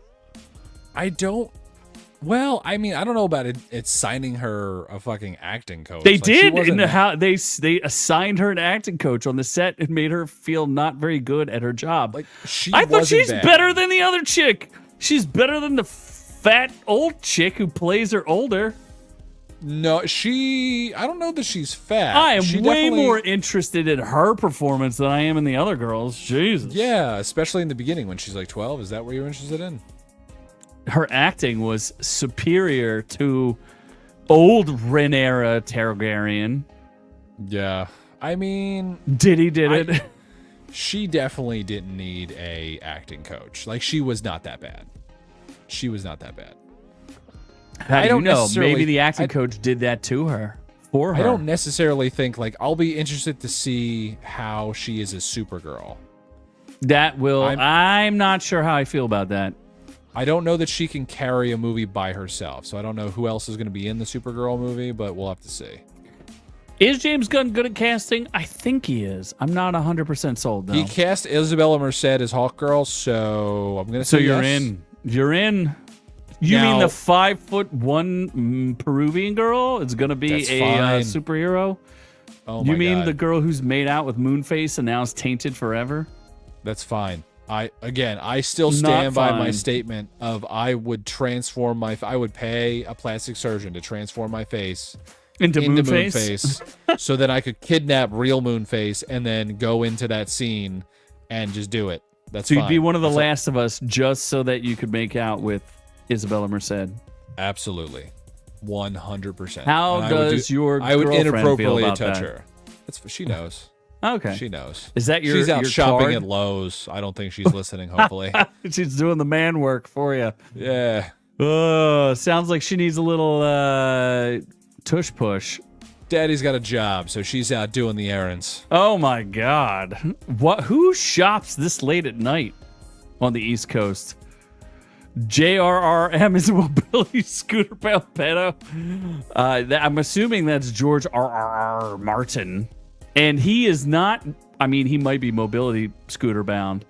Well, I mean, I don't know about it. It's signing her a fucking acting coach. They did in the how they assigned her an acting coach on the set and made her feel not very good at her job. Like I thought she's better than the other chick. She's better than the fat old chick who plays her older. No, I don't know that she's fat. I am way more interested in her performance than I am in the other girls. Jesus. Yeah, especially in the beginning when she's like 12. Is that what you're interested in? Her acting was superior to old Rhaenyra Targaryen. Yeah. I mean... Did it. She definitely didn't need a acting coach. Like, she was not that bad. How do you know? Maybe the acting coach did that to her. For her. I don't necessarily think, like, I'll be interested to see how she is a Supergirl. I'm not sure how I feel about that. I don't know that she can carry a movie by herself, so I don't know who else is going to be in the Supergirl movie, but we'll have to see. Is James Gunn good at casting? I think he is. I'm not 100% sold, though. He cast Isabella Merced as Hawkgirl, so I'm going to say you're yes. in. You're in. You mean the 5'1" Peruvian girl is going to be a superhero? Oh my You mean God. the girl who's made out with Moonface and now is tainted forever? That's fine. I still stand by my statement of I would pay a plastic surgeon to transform my face into Moonface so that I could kidnap real Moonface and then go into that scene and just do it. That's fine. You'd be one of the last of us just so that you could make out with Isabella Merced. Absolutely. 100%. How does your girlfriend I would inappropriately feel about touch that? her. She knows. Okay. She knows. Is that She's out your shopping card? at Lowe's. I don't think she's listening, hopefully. She's doing the man work for you. Yeah. Sounds like she needs a little tush push. Daddy's got a job, so she's out doing the errands. Oh my God. Who shops this late at night on the East Coast? JRRM is a mobility scooter palmetto. I'm assuming that's George R.R.R. Martin. And he is not, he might be mobility scooter bound,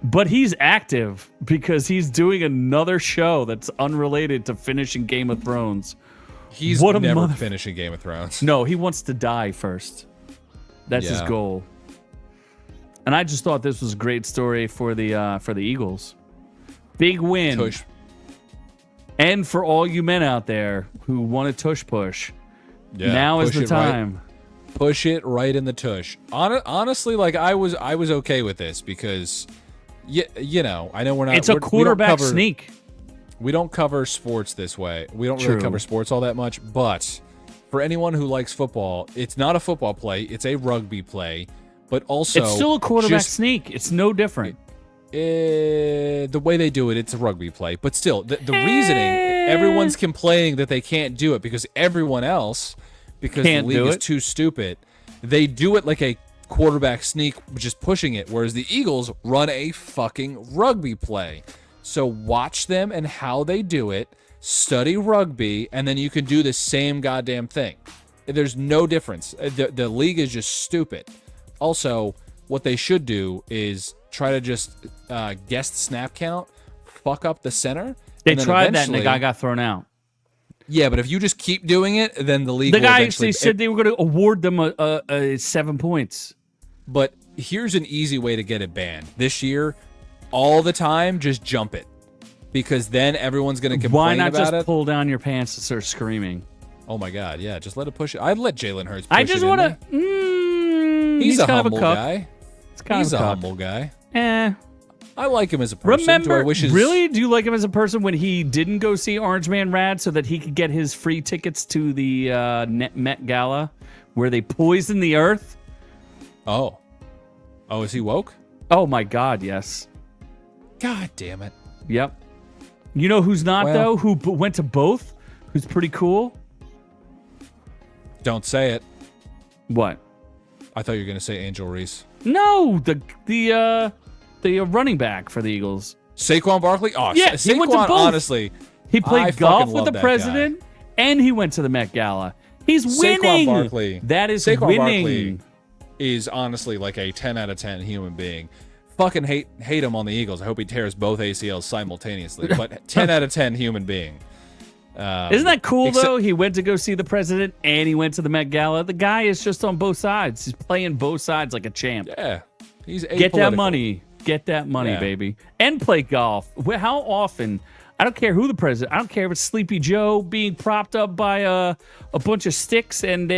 but he's active because he's doing another show that's unrelated to finishing Game of Thrones. He's never finishing Game of Thrones. No, he wants to die first. That's his goal. And I just thought this was a great story for the Eagles. Big win. Tush. And for all you men out there who want a tush push, now is the time. Right. Push it right in the tush. Honestly, like I was okay with this because, I know we're not. It's a quarterback sneak. We don't cover sports this way. We don't really cover sports all that much. But for anyone who likes football, it's not a football play. It's a rugby play. But also, it's still a quarterback sneak. It's no different. The way they do it, it's a rugby play. But still, the reasoning, everyone's complaining that they can't do it because everyone else because Can't the league do is it. too stupid. They do it like a quarterback sneak, just pushing it, whereas the Eagles run a fucking rugby play. So watch them and how they do it, study rugby, and then you can do the same goddamn thing. There's no difference. The league is just stupid. Also, what they should do is try to just guess the snap count, fuck up the center. They and then tried that, and the eventually- guy got thrown out. Yeah, but if you just keep doing it, then the league The will guy eventually... actually said they were going to award them a 7 points. But here's an easy way to get it banned. This year, all the time, just jump it. Because then everyone's going to complain Why not about just it. pull down your pants and start screaming? Oh my God, yeah, just let it push it. I'd let Jalen Hurts push I just want want to... to... He's a kind humble of a cuck. guy. It's kind He's of a cuck. humble guy. Eh. I like him as a person. Remember, Do I wish his... really? Do you like him as a person when he didn't go see Orange Man Rad so that he could get his free tickets to the Met Gala where they poison the earth? Oh, is he woke? Oh my God, yes. God damn it. Yep. You know who's not, Well- though? Who went to both? Who's pretty cool? Don't say it. What? I thought you were going to say Angel Reese. No, the running back for the Eagles. Saquon Barkley? Oh, Yeah, Saquon, he went to both. honestly. He played I golf fucking with love the that president, and he went to the Met Gala. He's winning. Saquon Barkley. That is Saquon winning. Barkley is honestly like a 10 out of 10 human being. Fucking hate him on the Eagles. I hope he tears both ACLs simultaneously. But 10 out of 10 human being. Isn't that cool, though? He went to go see the president, and he went to the Met Gala. The guy is just on both sides. He's playing both sides like a champ. Yeah. He's Get that apolitical. money. Get that money, Yeah. baby. And play golf. How often? I don't care who the president. I don't care if it's Sleepy Joe being propped up by a bunch of sticks and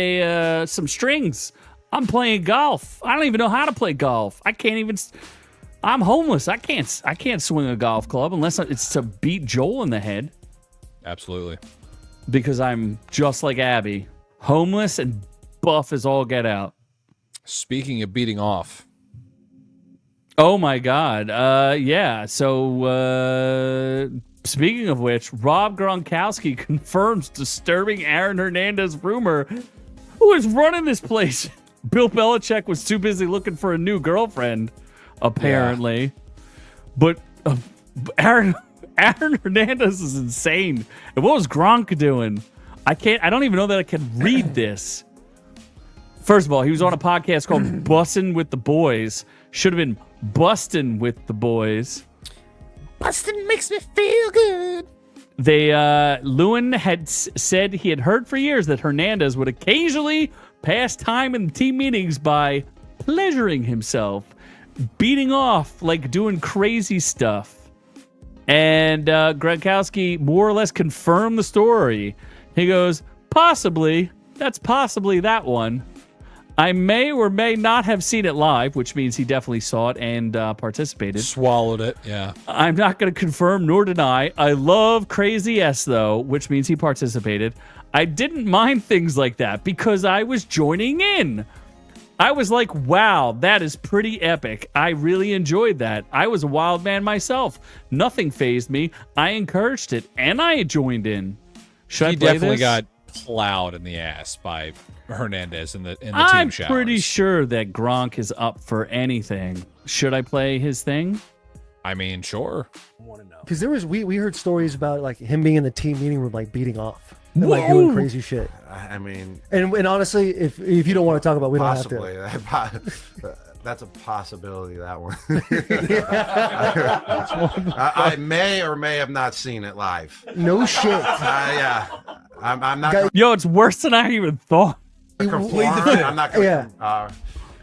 some strings. I'm playing golf. I don't even know how to play golf. I can't even. I'm homeless. I can't swing a golf club unless it's to beat Joel in the head. Absolutely. Because I'm just like Abby, homeless and buff as all get out. Speaking of beating off. Oh my God. Yeah. So speaking of which, Rob Gronkowski confirms disturbing Aaron Hernandez rumor. Who is running this place? Bill Belichick was too busy looking for a new girlfriend, apparently. But Aaron Hernandez is insane. And what was Gronk doing? I don't even know that I can read this. First of all, he was on a podcast called Bussin' with the Boys. Should have been Bustin' with the Boys. Bustin' makes me feel good. Lewin had said he had heard for years that Hernandez would occasionally pass time in team meetings by pleasuring himself, beating off, like doing crazy stuff. And Gronkowski more or less confirmed the story. He goes, possibly, that's possibly that one. I may or may not have seen it live, which means he definitely saw it and participated. Swallowed it, yeah. I'm not going to confirm nor deny. I love Crazy S, though, which means he participated. I didn't mind things like that because I was joining in. I was like, wow, that is pretty epic. I really enjoyed that. I was a wild man myself. Nothing fazed me. I encouraged it, and I joined in. Should I play definitely this? got plowed in the ass by Hernandez in the team I'm showers. pretty sure that Gronk is up for anything. Should I play his thing? I mean, sure. Because there was we heard stories about like him being in the team meeting room like beating off and like doing Whoa. crazy shit. I mean, And honestly, if you don't want to talk about, it, we don't have possibly. to. That's a possibility, that one. I may or may have not seen it live. No shit. Yeah. I'm not Guys- Yo, it's worse than I even thought. going to confirm. I'm not going to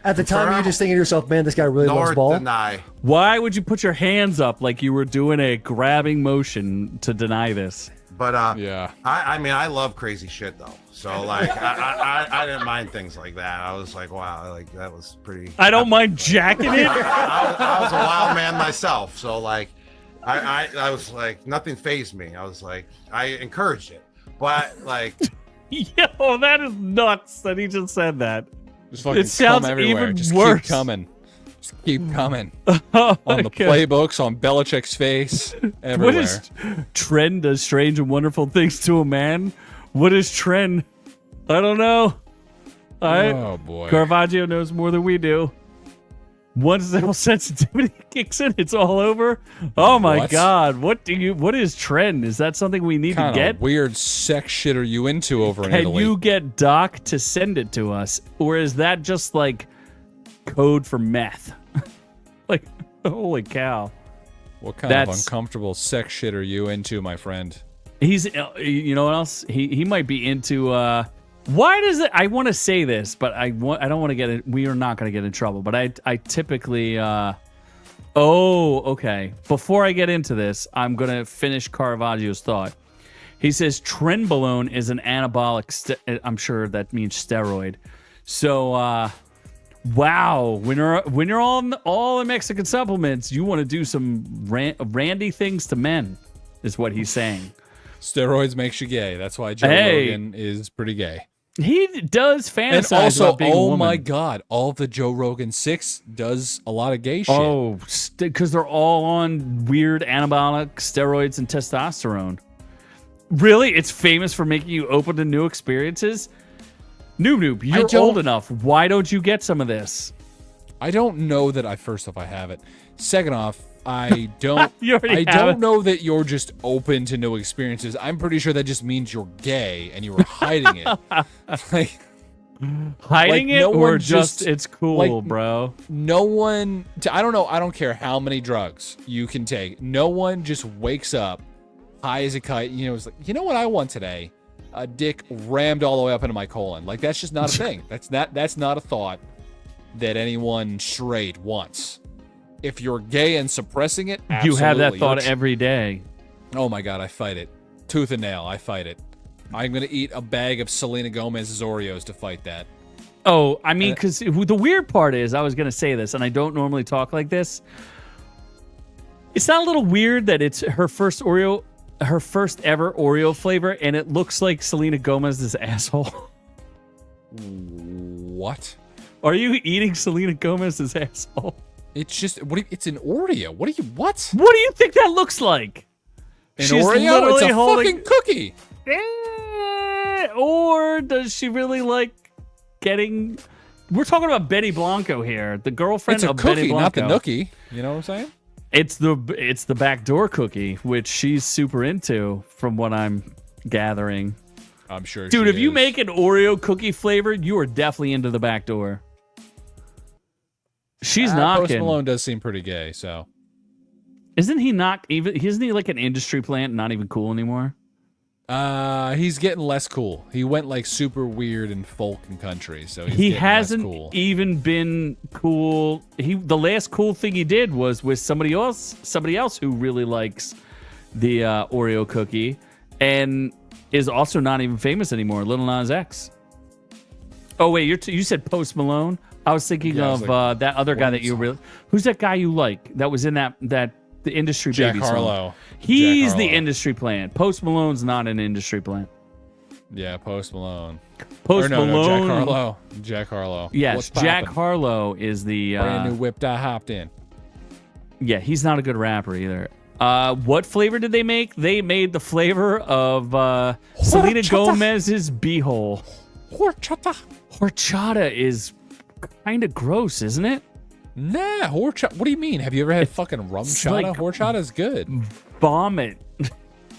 At the time, you're just thinking to yourself, man, this guy really nor loves ball. deny. Why would you put your hands up like you were doing a grabbing motion to deny this? But Yeah. I mean, I love crazy shit though. So like, I didn't mind things like that. I was like, wow, like that was pretty. I don't mind jacking it. I was a wild man myself. So like, I was like, nothing fazed me. I was like, I encouraged it, but like, Yo, that is nuts that he just said that. Just fucking It sounds come everywhere. even Just worse. keep coming. Just keep coming. Oh, On the God. playbooks, on Belichick's face, everywhere. What is Trend does strange and wonderful things to a man? What is Trend? I don't know. Oh boy. Caravaggio knows more than we do. Once the sensitivity kicks in, it's all over. Oh my What? God! What is trend? Is that something we need to Kind get? of weird sex shit are you into over in Can Italy? you get Doc to send it to us, or is that just like code for meth? Like, holy cow! What kind of That's- uncomfortable sex shit are you into, my friend? He's, you know what else? He might be into. Why does it? I want to say this, but I don't want to get it. We are not going to get in trouble. But I typically. Oh, okay. Before I get into this, I'm going to finish Caravaggio's thought. He says trenbolone is an anabolic. I'm sure that means steroid. So, wow, when you're all in Mexican supplements, you want to do some randy things to men, is what he's saying. Steroids makes you gay. That's why Joe Rogan is pretty gay. He does fantasize And also, about being a woman. my God, all of the Joe Rogan 6 does a lot of gay shit. Oh, because they're all on weird anabolic steroids and testosterone. Really? It's famous for making you open to new experiences? Noob, you're old enough. Why don't you get some of this? I don't know that first off, I have it. Second off, I don't You already I have don't it. know that you're just open to new experiences. I'm pretty sure that just means you're gay and you were hiding it. Like, Hiding like, it no or one just just- it's cool, like, bro? no one I don't know, I don't care how many drugs you can take. No one just wakes up high as a kite, it's like, you know what I want today? A dick rammed all the way up into my colon. Like, that's just not a thing. That's not a thought that anyone straight wants. If you're gay and suppressing it, absolutely. You have that thought You're- every day. Oh my God, I fight it. Tooth and nail, I fight it. I'm going to eat a bag of Selena Gomez's Oreos to fight that. Oh, I mean, because the weird part is, I was going to say this, and I don't normally talk like this. It's not a little weird that it's her first ever Oreo flavor, and it looks like Selena Gomez's asshole. What? Are you eating Selena Gomez's asshole? It's just, it's an Oreo. What? What do you think that looks like? An She's Oreo? It's literally a holding- fucking cookie. Or does she really like getting... We're talking about Betty Blanco here, the girlfriend It's a of Betty cookie, not the Blanco. nookie. You know what I'm saying? It's the backdoor cookie, which she's super into, from what I'm gathering. I'm sure. Dude, she if you is. make an Oreo cookie flavored, you are definitely into the backdoor. She's Post knocking. Malone does seem pretty gay, so. Isn't he like an industry plant, not even cool anymore? He's getting less cool. He went like super weird and folk and country, so he's He getting hasn't less cool. even been cool. The last cool thing he did was with somebody else who really likes the Oreo cookie and is also not even famous anymore. Lil Nas X. Oh wait, you said Post Malone. I was thinking Yeah, I of was like, that other guy what that you song? really. Who's that guy you like? That was in the industry Jack baby song. Harlow. He's Jack the Harlow. industry plant. Post Malone's not an industry plant. Yeah, Post Malone. Post Or no, Malone. Jack Harlow. Jack Harlow. Yes, What's Jack poppin'? Harlow is the. Brand new whip I hopped in. Yeah, he's not a good rapper either. What flavor did they make? They made the flavor of Selena Horchata. Gomez's beehole. Horchata. Horchata is kind of gross, isn't it? Nah, horchata. What do you mean? Have you ever had fucking rum it's chata? like- Horchata's good. Vomit.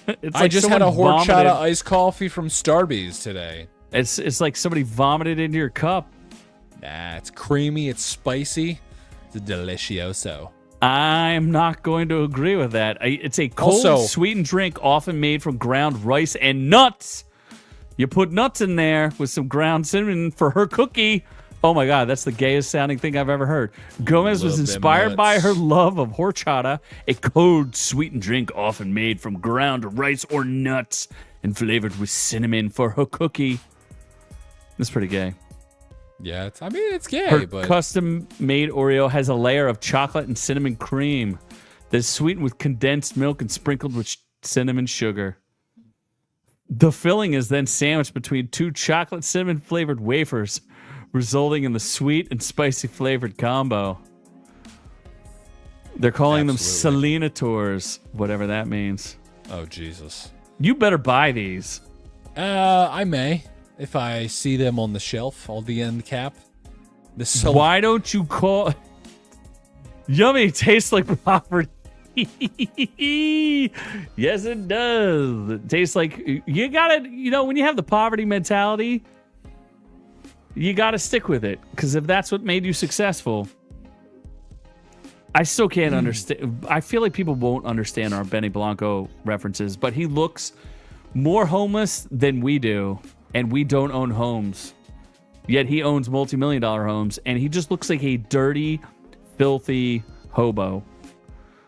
It's I like just had a someone horchata vomited. iced coffee from Starbucks today. It's like somebody vomited into your cup. Nah, it's creamy, it's spicy. It's a delicioso. I'm not going to agree with that. It's a cold, Also- sweetened drink often made from ground rice and nuts. You put nuts in there with some ground cinnamon for her cookie. Oh my God, that's the gayest sounding thing I've ever heard. Gomez was Love them inspired by nuts. her love of horchata, a cold, sweetened drink often made from ground rice or nuts and flavored with cinnamon for her cookie. That's pretty gay. Yeah, it's gay, Her but custom-made Oreo has a layer of chocolate and cinnamon cream that's sweetened with condensed milk and sprinkled with cinnamon sugar. The filling is then sandwiched between two chocolate cinnamon flavored wafers, resulting in the sweet and spicy flavored combo. They're calling them Absolutely. Selena Tours, whatever that means. oh Jesus. You better buy these. I may. if I see them on the shelf, on the end cap. So Why don't you call yummy? Tastes like property. Yes, it does. It tastes like you gotta. You know, when you have the poverty mentality, you gotta stick with it because if that's what made you successful. I still can't understand. I feel like people won't understand our Benny Blanco references, but he looks more homeless than we do, and we don't own homes. Yet he owns multi-million-dollar homes, and he just looks like a dirty, filthy hobo.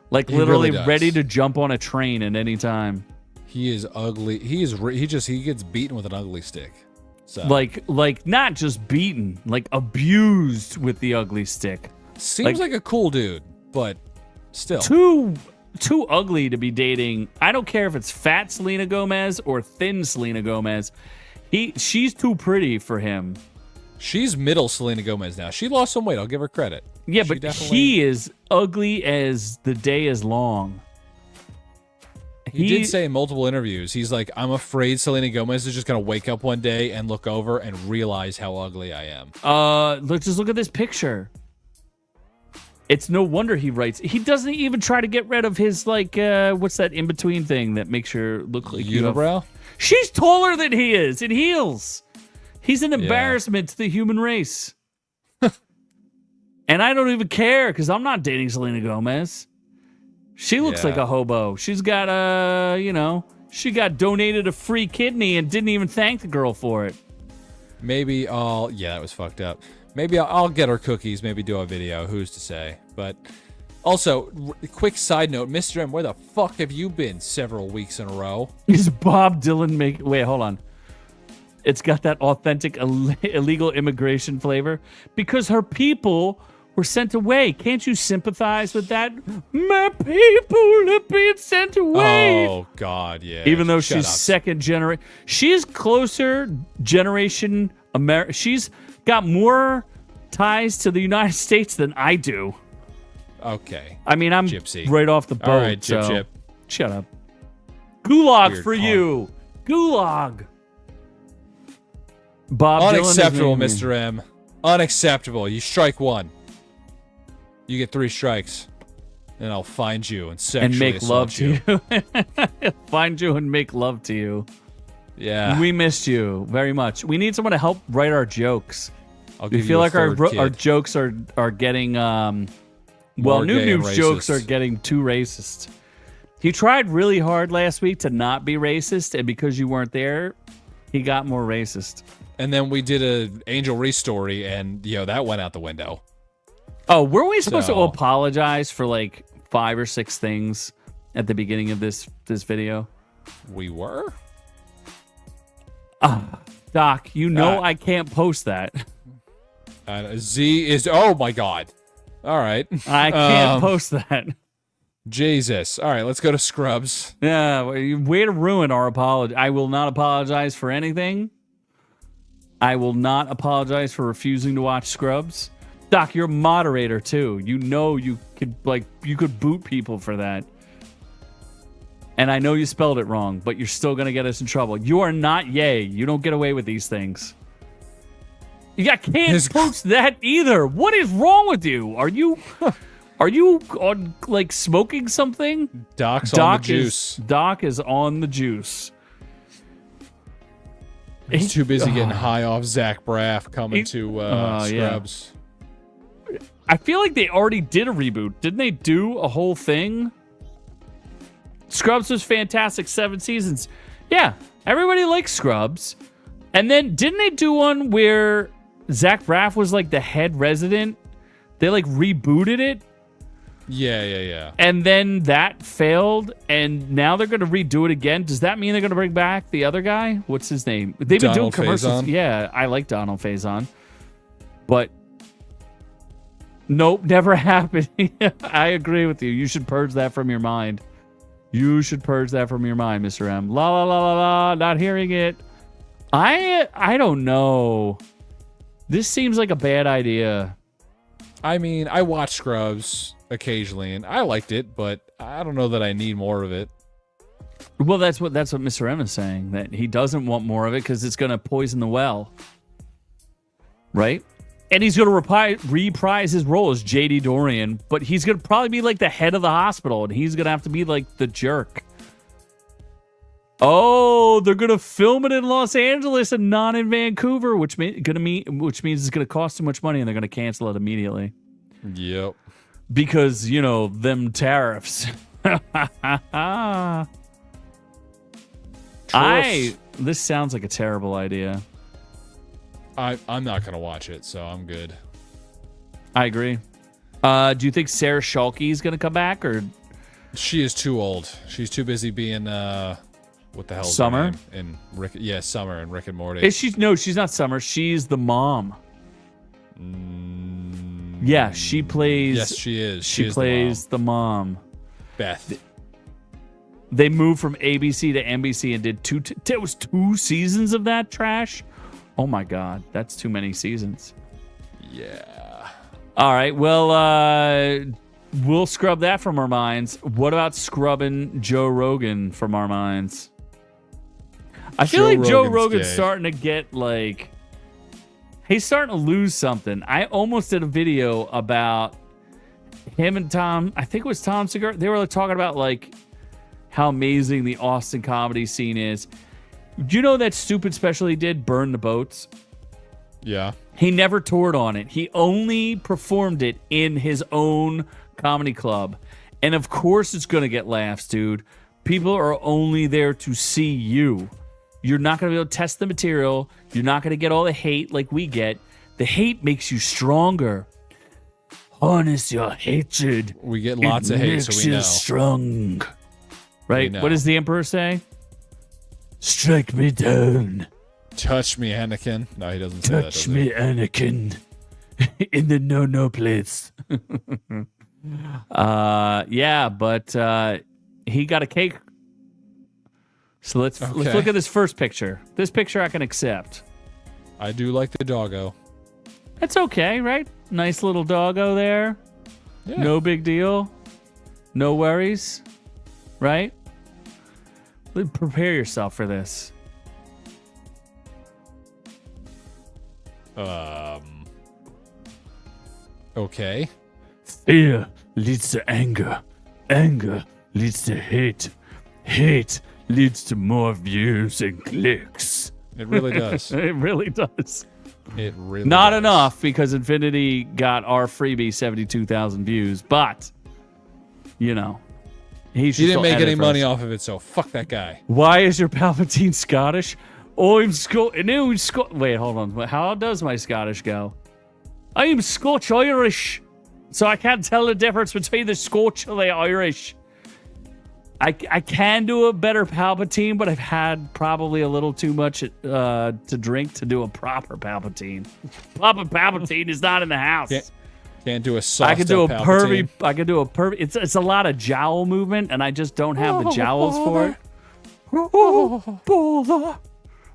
Like He literally really does. ready to jump on a train at any time. he is ugly. He gets beaten with an ugly stick. So Like not just beaten, like abused with the ugly stick. seems like a cool dude, but still. Too ugly to be dating. I don't care if it's fat Selena Gomez or thin Selena Gomez. She's too pretty for him. She's middle Selena Gomez now. She lost some weight. I'll give her credit. Yeah, She but definitely- he is ugly as the day is long. He did say in multiple interviews, he's like, I'm afraid Selena Gomez is just going to wake up one day and look over and realize how ugly I am. Just look at this picture. It's no wonder he writes. He doesn't even try to get rid of his, like, what's that in-between thing that makes her look like you have- Unibrow? She's taller than he is in heels. He's an embarrassment to the human race. And I don't even care because I'm not dating Selena Gomez. She looks Yeah. like a hobo. She's got she got donated a free kidney and didn't even thank the girl for it. Maybe that was fucked up. Maybe I'll get her cookies, maybe do a video. Who's to say? But also, quick side note, Mr. M, where the fuck have you been several weeks in a row? Is Bob Dylan wait, hold on. It's got that authentic illegal immigration flavor because her people were sent away. Can't you sympathize with that? My people are being sent away. Oh, God, yeah. Even though Shut she's up. second generation, she's closer generation America. She's got more ties to the United States than I do. Okay. I mean, I'm Gypsy. right off the boat. All right, Chip so Chip. Shut up. Gulag Weird for pun. you. Gulag. Bob Dylan is Unacceptable, naming- Mr. M. Unacceptable. You strike one. You get 3 strikes. And I'll find you and sexually And make love assault to you. Find you and make love to you. Yeah. We missed you very much. We need someone to help write our jokes. I'll We give feel you a like our third our kid. jokes are getting well, More Noob gay and Noob's jokes racist. are getting too racist. He tried really hard last week to not be racist, and because you weren't there, he got more racist. And then we did a Angel Reese story, and that went out the window. Oh, were we supposed to So- apologize for like 5 or 6 things at the beginning of this video? We were? Doc, you know I can't post that. Z is. Oh my God! All right. I can't post that. Jesus. All right. Let's go to Scrubs. Yeah, way to ruin our apology. I will not apologize for anything. I will not apologize for refusing to watch Scrubs. Doc, you're a moderator too. You know you could boot people for that. And I know you spelled it wrong, but you're still gonna get us in trouble. You are not yay. You don't get away with these things. I can't post that either. What is wrong with you? Are you on like smoking something? Doc's on the juice. Doc is on the juice. He's too busy getting high off Zach Braff coming to yeah. Scrubs. I feel like they already did a reboot. Didn't they do a whole thing? Scrubs was fantastic, 7 seasons. Yeah, everybody likes Scrubs. And then didn't they do one where Zach Braff was like the head resident? They like rebooted it. Yeah. And then that failed, and now they're going to redo it again. Does that mean they're going to bring back the other guy? What's his name? They've been doing Donald commercials. Faison? Yeah, I like Donald Faison. But nope, never happened. I agree with you. You should purge that from your mind. You should purge that from your mind, Mr. M. La la la la la. Not hearing it. I don't know. This seems like a bad idea. I mean, I watch Scrubs occasionally, and I liked it, but I don't know that I need more of it. Well, that's what Mr. M is saying, that he doesn't want more of it because it's going to poison the well. Right? And he's going to reprise his role as J.D. Dorian, but he's going to probably be like the head of the hospital, and he's going to have to be like the jerk. Oh, they're going to film it in Los Angeles and not in Vancouver, which means it's going to cost too much money, and they're going to cancel it immediately. Yep. Because, them tariffs. This sounds like a terrible idea. I'm not going to watch it, so I'm good. I agree. Do you think Sarah Schalke is going to come back, or she is too old? She's too busy being what the hell is Summer? her name? Summer and Rick and Morty. Is she? No, she's not Summer. She's the mom. Yeah, she plays. Yes, she is. She plays the mom. Beth. They moved from ABC to NBC and did there was 2 seasons of that trash. Oh my God, that's too many seasons. Yeah. All right, well, we'll scrub that from our minds. What about scrubbing Joe Rogan from our minds? I feel like Joe Rogan's starting to get like, he's starting to lose something. I almost did a video about him and Tom. I think it was Tom Segura. They were like talking about like how amazing the Austin comedy scene is. Do you know that stupid special he did, Burn the Boats? Yeah. He never toured on it. He only performed it in his own comedy club. And of course it's going to get laughs, dude. People are only there to see you. You're not going to be able to test the material. You're not going to get all the hate like we get. The hate makes you stronger. Harness your hatred. We get lots of hate, so we know. Strong. Right? What does the Emperor say? Strike me down. Touch me, Anakin. No, he doesn't say that. Touch me, Anakin. In the no place. Yeah, but he got a cake. So let's look at this first picture. This picture I can accept. I do like the doggo. That's okay, right? Nice little doggo there. Yeah. No big deal. No worries. Right? Prepare yourself for this. Okay. Fear leads to anger. Anger leads to hate. Hate leads to more views and clicks. It really does. It really does. It really Not does. enough, because Infinity got our freebie 72,000 views, but he didn't make any money off of it, so fuck that guy. Why is your Palpatine Scottish? Wait, hold on. How does my Scottish go? I'm Scotch Irish, so I can't tell the difference between the Scotch and the Irish. I can do a better Palpatine, but I've had probably a little too much to drink to do a proper Palpatine. Proper Palpatine is not in the house. Can't do a soft. I can do a pervy. It's a lot of jowl movement, and I just don't have the jowls for it. Oh, bother.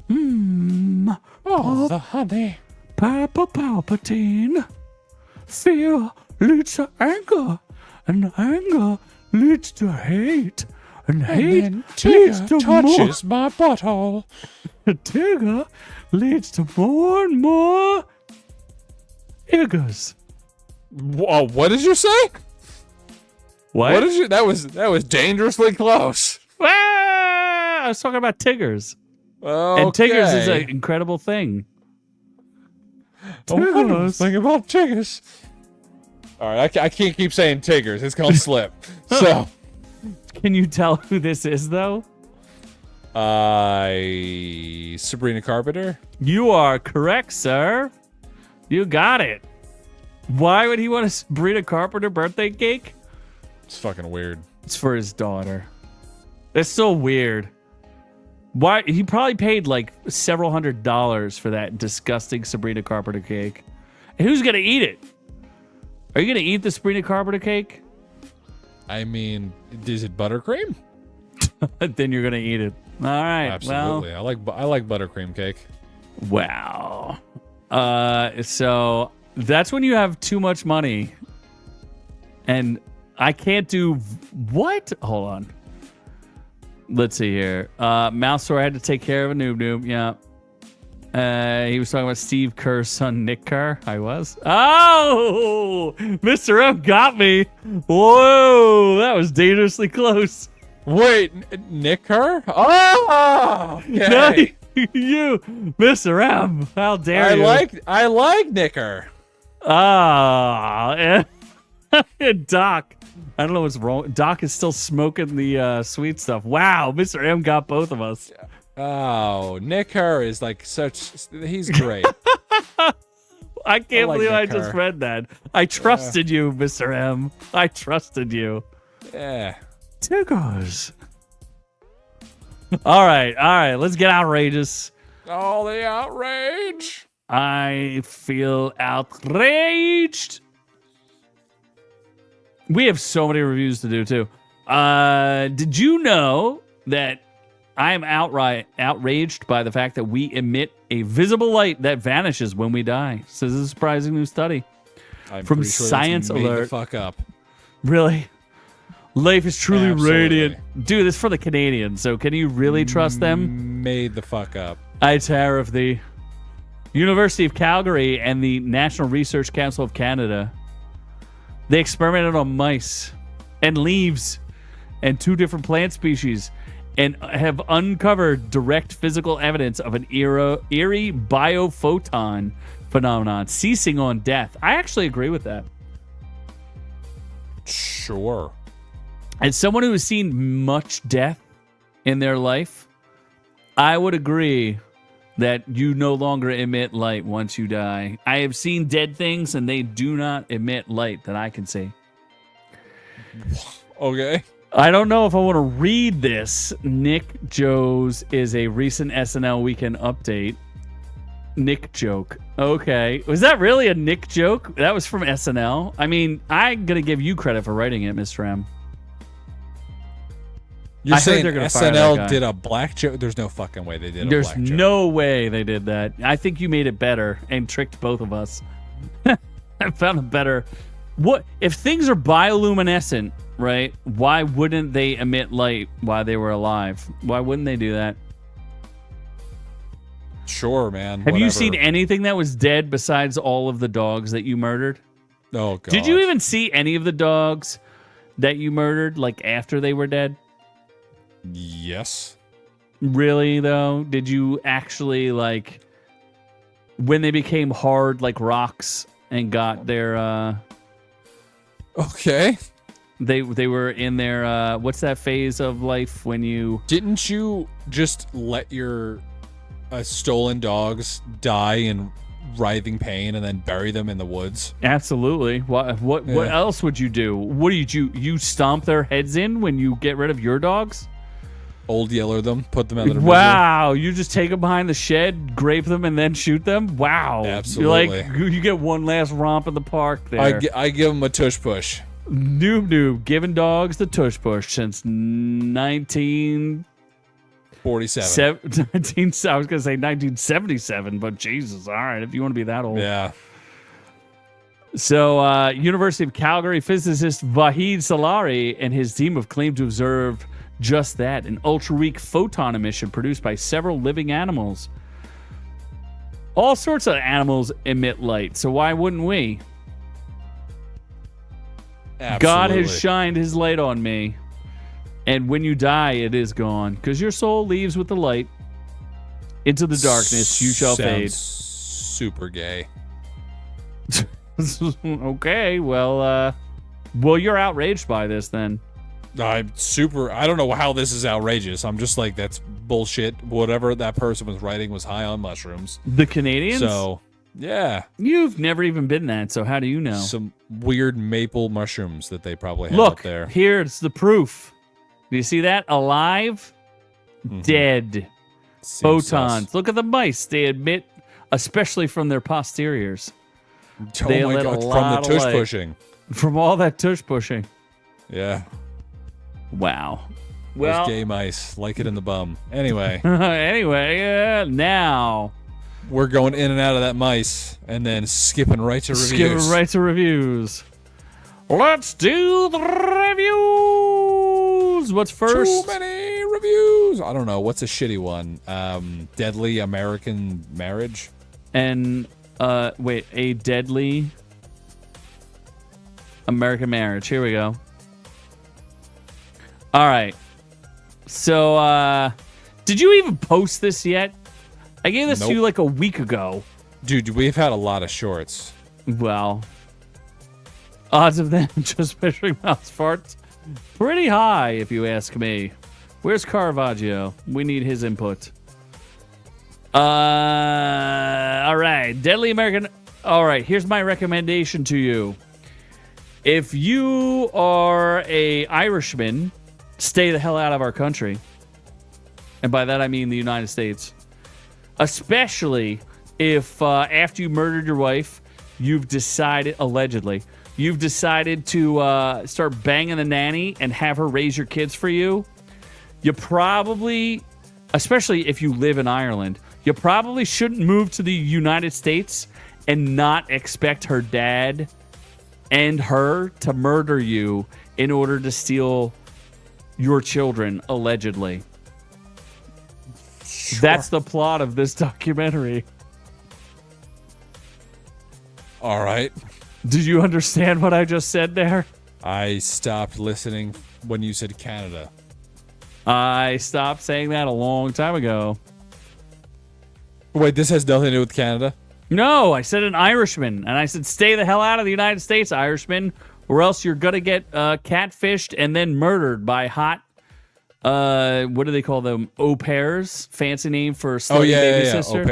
The honey. Papa Palpatine. Fear leads to anger, and anger leads to hate, and hate leads to touches my butthole. Tigger leads to more and more Iggers. Whoa, what did you say? What did you? That was dangerously close. I was talking about Tiggers. Okay. And Tiggers is an incredible thing. Tiggers. Think about Tiggers. All right, I can't keep saying Tiggers. It's gonna slip. So, can you tell who this is, though? Sabrina Carpenter. You are correct, sir. You got it. Why would he want a Sabrina Carpenter birthday cake? It's fucking weird. It's for his daughter. That's so weird. Why? He probably paid like several $100s for that disgusting Sabrina Carpenter cake. And who's gonna eat it? Are you gonna eat the Sabrina Carpenter cake? I mean, is it buttercream? Then you're gonna eat it. All right. Absolutely. Well, I like buttercream cake. Wow. So that's when you have too much money, and I can't do what? Hold on. Let's see here. Mousesaur had to take care of a noob. Yeah. He was talking about Steve Kerr's son, Nick Kerr. I was. Oh, Mr. M got me. Whoa, that was dangerously close. Wait, Nick Kerr? Oh, okay. You, Mr. M. How dare you? I like Nick Kerr. Ah, Doc. I don't know what's wrong. Doc is still smoking the sweet stuff. Wow, Mr. M got both of us. Oh, Nick Kerr is like he's great. I can't believe I Nick just Kerr. read that. I trusted you, Mr. M. I trusted you. Yeah. Tickers. All right. Let's get outrageous. All the outrage. I feel outraged. We have so many reviews to do too. Did you know that I am outraged by the fact that we emit a visible light that vanishes when we die? So this is a surprising new study I'm from pretty sure Science that's made Alert. the fuck up. Really? Life is truly Absolutely. radiant. Dude, it's for the Canadians, so can you really trust them? Made the fuck up. I tariff thee. University of Calgary and the National Research Council of Canada. They experimented on mice and leaves and 2 different plant species and have uncovered direct physical evidence of an eerie biophoton phenomenon ceasing on death. I actually agree with that. Sure. As someone who has seen much death in their life, I would agree that you no longer emit light once you die. I have seen dead things, and they do not emit light that I can see. Okay. I don't know if I want to read this. Nick Joe's is a recent SNL weekend update. Nick joke. Okay. Was that really a Nick joke? That was from SNL? I mean, I'm going to give you credit for writing it, Mr. M. You're I heard saying they're gonna fire that guy. SNL did a black joke? There's no fucking way they did a There's black joke. no way they did that. I think you made it better and tricked both of us. I found it better. What if things are bioluminescent, right? Why wouldn't they emit light while they were alive? Why wouldn't they do that? Sure, man. Have you whatever. seen anything that was dead besides all of the dogs that you murdered? Oh, God. Did you even see any of the dogs that you murdered, like after they were dead? Yes. Really, though? Did you actually, like, when they became hard like rocks and got their, Okay. they were in their, what's that phase of life when you... Didn't you just let your stolen dogs die in writhing pain and then bury them in the woods? Absolutely. What else would you do? What do you stomp their heads in when you get rid of your dogs? Old Yeller them, put them out of the Wow, you just take them behind the shed, grape them, and then shoot them? Wow. Absolutely. You're like, you get one last romp in the park there. I give them a tush push. Noob, giving dogs the tush push since 1947. 47. I was going to say 1977, but Jesus, all right, if you want to be that old. Yeah. So, University of Calgary physicist Vahid Salari and his team have claimed to observe just that, an ultra-weak photon emission produced by several living animals. All sorts of animals emit light, so why wouldn't we? Absolutely. God has shined his light on me, and when you die, it is gone, because your soul leaves with the light. Into the darkness you shall fade. Super gay. Okay, well, you're outraged by this then. I don't know how this is outrageous. I'm just like, that's bullshit. Whatever that person was writing was high on mushrooms. The Canadians? So, yeah. You've never even been that, so how do you know? Some weird maple mushrooms that they probably have Look, up there. here's the proof. Do you see that? Alive, dead. Seems Photons. sus. Look at the mice. They emit, especially from their posteriors. Oh They my let a God, from the lot of tush light. pushing. From all that tush pushing. Yeah. Wow. Those Well, gay mice like it in the bum. Anyway, anyway, now we're going in and out of that mice and then skipping right to reviews. skipping right to reviews. Let's do the reviews. What's first? Too many reviews. reviews. I don't know. What's a shitty one? Deadly American Marriage. And wait, a deadly American Marriage. Here we go. All right. So, did you even post this yet? I gave this to you like a week ago. Dude, we've had a lot of shorts. Well, odds of them just measuring mouse farts, pretty high, if you ask me. Where's Caravaggio? We need his input. All right. Deadly American. All right. Here's my recommendation to you. If you are a Irishman, stay the hell out of our country. And by that, I mean the United States. Especially if after you murdered your wife, you've decided, allegedly, you've decided to start banging the nanny and have her raise your kids for you. You probably, especially if you live in Ireland, you probably shouldn't move to the United States and not expect her dad and her to murder you in order to steal your children, allegedly. Sure. That's the plot of this documentary. All right. Did you understand what I just said there? I stopped listening when you said Canada. I stopped saying that a long time ago. Wait, this has nothing to do with Canada? No, I said an Irishman, and I said stay the hell out of the United States, Irishman, or else you're gonna get catfished and then murdered by hot. What do they call them? Au pairs, fancy name for slutty baby sister.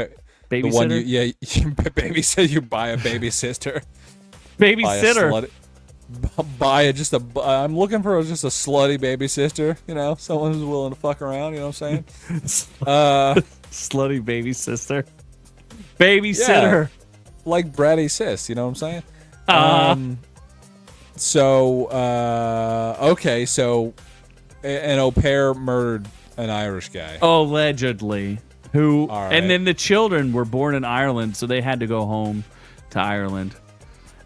Babysitter. The one you babysitter. You buy a baby sister. Babysitter. I'm looking for just a slutty baby sister. You know, someone who's willing to fuck around. You know what I'm saying? Slutty baby sister. Babysitter. Yeah, like bratty sis. You know what I'm saying? Okay, so an au pair murdered an Irish guy. Allegedly. Who? All right. And then the children were born in Ireland, so they had to go home to Ireland.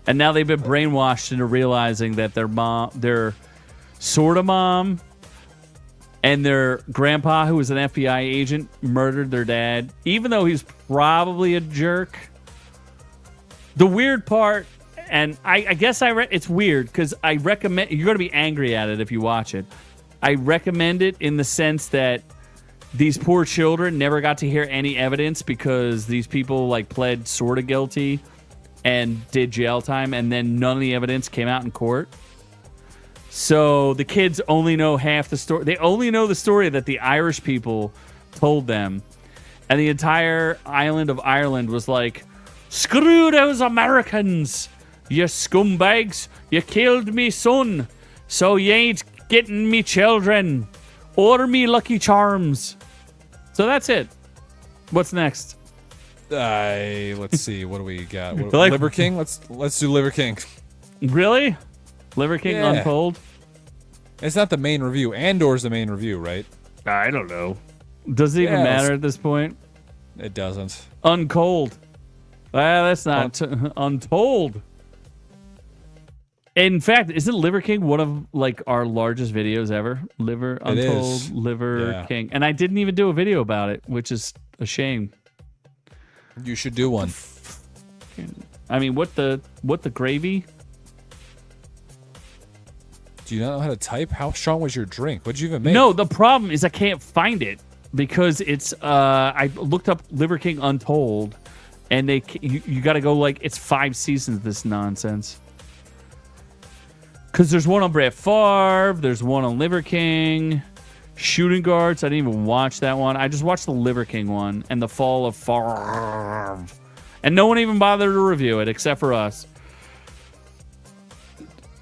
And now they've been brainwashed into realizing that their sort of mom, and their grandpa, who was an FBI agent, murdered their dad, even though he's probably a jerk. The weird part, and I guess it's weird because I recommend, you're going to be angry at it if you watch it. I recommend it in the sense that these poor children never got to hear any evidence because these people like pled sort of guilty and did jail time, and then none of the evidence came out in court. So the kids only know half the story. They only know the story that the Irish people told them. And the entire island of Ireland was like, screw those Americans, you scumbags. You killed me son, so you ain't getting me children or me Lucky Charms. So that's it. What's next? Let's see. What do we got? Liver King? Let's do Liver King. Really? Liver King Untold? It's not the main review. Andor's the main review, right? I don't know. Does it even matter at this point? It doesn't. Uncold. That's not Untold. In fact, isn't Liver King one of like our largest videos ever? Liver Untold, Liver King, and I didn't even do a video about it, which is a shame. You should do one. I mean, what the gravy? Do you not know how to type? How strong was your drink? What'd you even make? No, the problem is I can't find it because it's I looked up Liver King Untold, and you got to go like it's 5 seasons of this nonsense. Because there's one on Brett Favre, there's one on Liver King, Shooting Guards. I didn't even watch that one. I just watched the Liver King one and the Fall of Favre, and no one even bothered to review it except for us.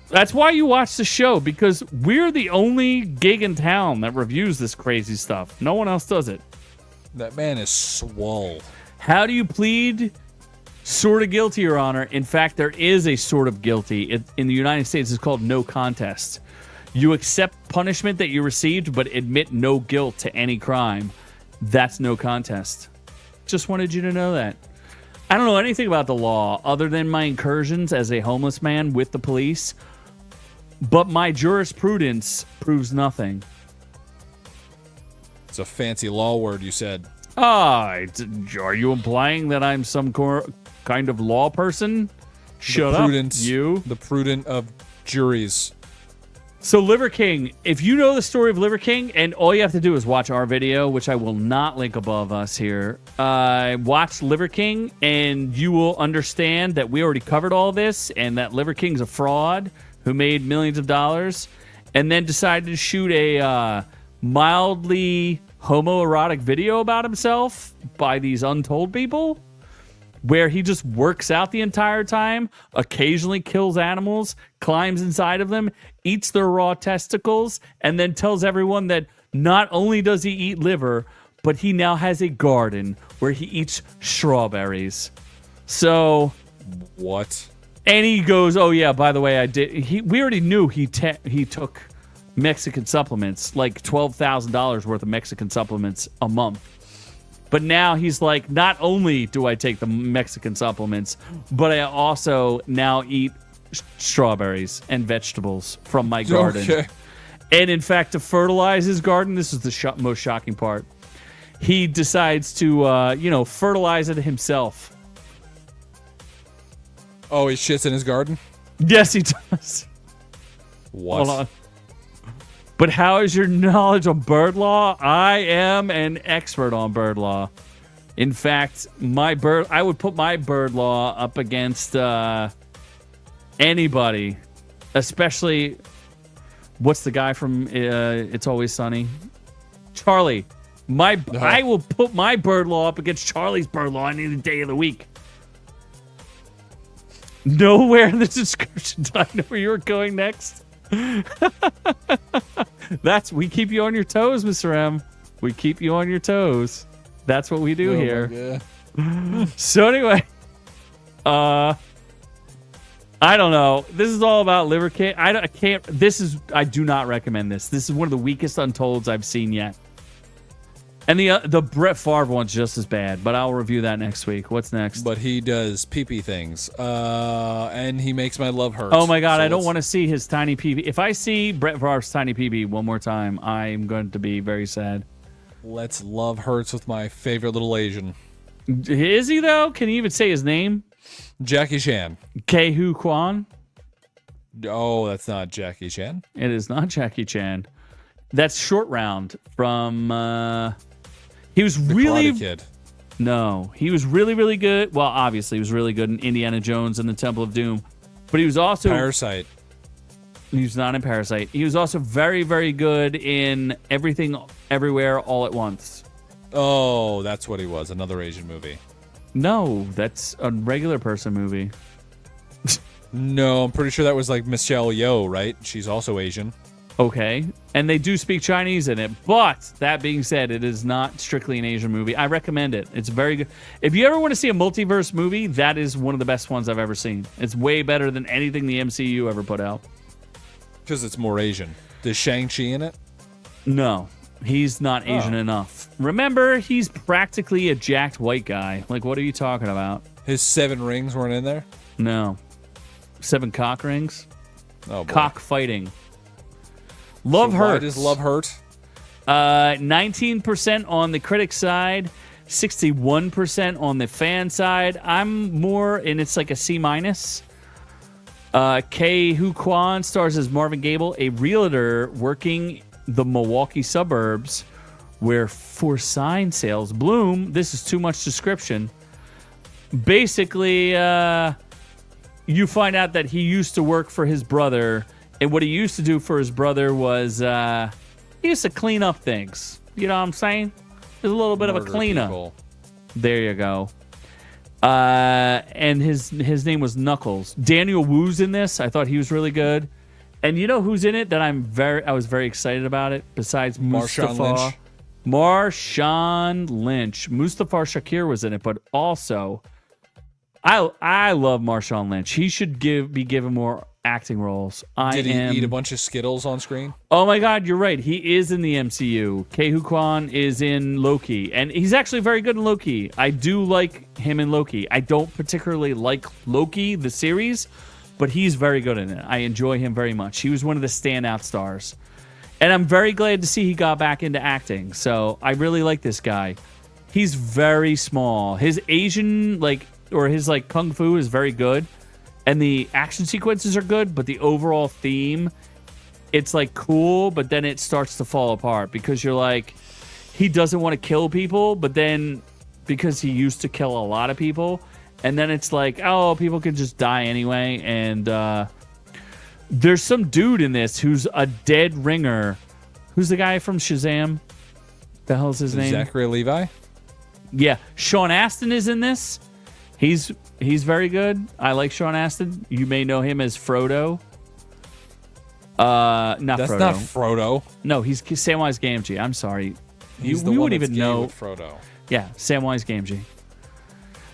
That's why you watch the show, because we're the only gig in town that reviews this crazy stuff. No one else does it. That man is swole. How do you plead sort of guilty, Your Honor? In fact, there is a sort of guilty. In the United States, it's called no contest. You accept punishment that you received, but admit no guilt to any crime. That's no contest. Just wanted you to know that. I don't know anything about the law other than my incursions as a homeless man with the police. But my jurisprudence proves nothing. It's a fancy law word you said. Are you implying that I'm some kind of law person? Shut up, you. The prudent of juries. So Liver King, if you know the story of Liver King, and all you have to do is watch our video, which I will not link above us here, watch Liver King, and you will understand that we already covered all this, and that Liver King's a fraud who made millions of dollars, and then decided to shoot a mildly homoerotic video about himself by these untold people, where he just works out the entire time, occasionally kills animals, climbs inside of them, eats their raw testicles, and then tells everyone that not only does he eat liver, but he now has a garden where he eats strawberries. So... What? And he goes, oh yeah, by the way, I did... We already knew he took Mexican supplements, like $12,000 worth of Mexican supplements a month. But now he's like, not only do I take the Mexican supplements, but I also now eat strawberries and vegetables from my garden. Okay. And in fact, to fertilize his garden, this is the most shocking part. He decides to, fertilize it himself. Oh, he shits in his garden? Yes, he does. What? Hold on. But how is your knowledge on bird law? I am an expert on bird law. In fact, I would put my bird law up against anybody, especially what's the guy from It's Always Sunny? Charlie. I will put my bird law up against Charlie's bird law any day of the week. Nowhere in the description did I know where you were going next. We keep you on your toes, Mr. M. We keep you on your toes. That's what we do here. So anyway, I don't know. This is all about Liver King. I do not recommend this. This is one of the weakest Untolds I've seen yet. And the Brett Favre one's just as bad, but I'll review that next week. What's next? But he does pee-pee things, and he makes my love hurt. Oh my God, I don't want to see his tiny pee-pee. If I see Brett Favre's tiny pee-pee one more time, I'm going to be very sad. Let's love hurts with my favorite little Asian. Is he, though? Can you even say his name? Jackie Chan. Kehu Kwan? Oh, that's not Jackie Chan. It is not Jackie Chan. That's Short Round from... He was really... Karate Kid. No, he was really, really good. Well, obviously, he was really good in Indiana Jones and the Temple of Doom. But he was also... Parasite. He was not in Parasite. He was also very, very good in Everything, Everywhere, All at Once. Oh, that's what he was. Another Asian movie. No, that's a regular person movie. No, I'm pretty sure that was like Michelle Yeoh, right? She's also Asian. Okay, and they do speak Chinese in it, but that being said, it is not strictly an Asian movie. I recommend it. It's very good. If you ever want to see a multiverse movie, that is one of the best ones I've ever seen. It's way better than anything the MCU ever put out. Because it's more Asian. Is Shang-Chi in it? No, he's not Asian enough. Remember, he's practically a jacked white guy. Like, what are you talking about? His 7 rings weren't in there? No. 7 cock rings? Oh, boy. Cock fighting. Love so hurts. Why does love hurt? 19% on the critic side, 61% on the fan side. I'm more, and it's like a C-. Kehu Kwan stars as Marvin Gable, a realtor working the Milwaukee suburbs where for sign sales bloom. This is too much description. Basically, you find out that he used to work for his brother. And what he used to do for his brother was he used to clean up things. You know what I'm saying? There's a little bit of a cleanup. People. There you go. And his name was Knuckles. Daniel Wu's in this. I thought he was really good. And you know who's in it that I was very excited about it besides Marshawn Mustafa? Lynch. Marshawn Lynch. Mustafa Shakir was in it, but also I love Marshawn Lynch. He should be given more acting roles. Did he eat a bunch of Skittles on screen? Oh my God, you're right. He is in the MCU. Kehu Kwan is in Loki, and he's actually very good in Loki. I do like him in Loki. I don't particularly like Loki, the series, but he's very good in it. I enjoy him very much. He was one of the standout stars. And I'm very glad to see he got back into acting. So I really like this guy. He's very small. His Asian, his kung fu is very good. And the action sequences are good, but the overall theme, it's cool, but then it starts to fall apart because you're like, he doesn't want to kill people, but then because he used to kill a lot of people, and then it's like, oh, people can just die anyway. And there's some dude in this who's a dead ringer. Who's the guy from Shazam? The hell's his name? Zachary Levi? Yeah, Sean Astin is in this. He's very good. I like Sean Astin. You may know him as Frodo. That's Frodo. Not Frodo. No, he's Samwise Gamgee. I'm sorry. He's you wouldn't even know Frodo. Yeah, Samwise Gamgee.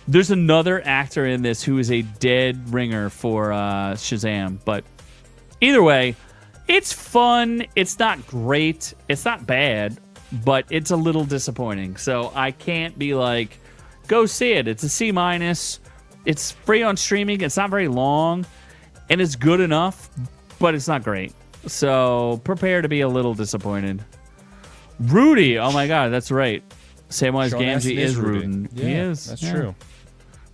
There's another actor in this who is a dead ringer for Shazam, but either way, it's fun. It's not great. It's not bad, but it's a little disappointing. So I can't be like, go see it. It's a C-. It's free on streaming. It's not very long, and it's good enough, but it's not great. So prepare to be a little disappointed. Rudy, oh my God, that's right. Samwise Sean Gamgee Astin is Rudy. Rudy. Yeah, He is. That's yeah. true.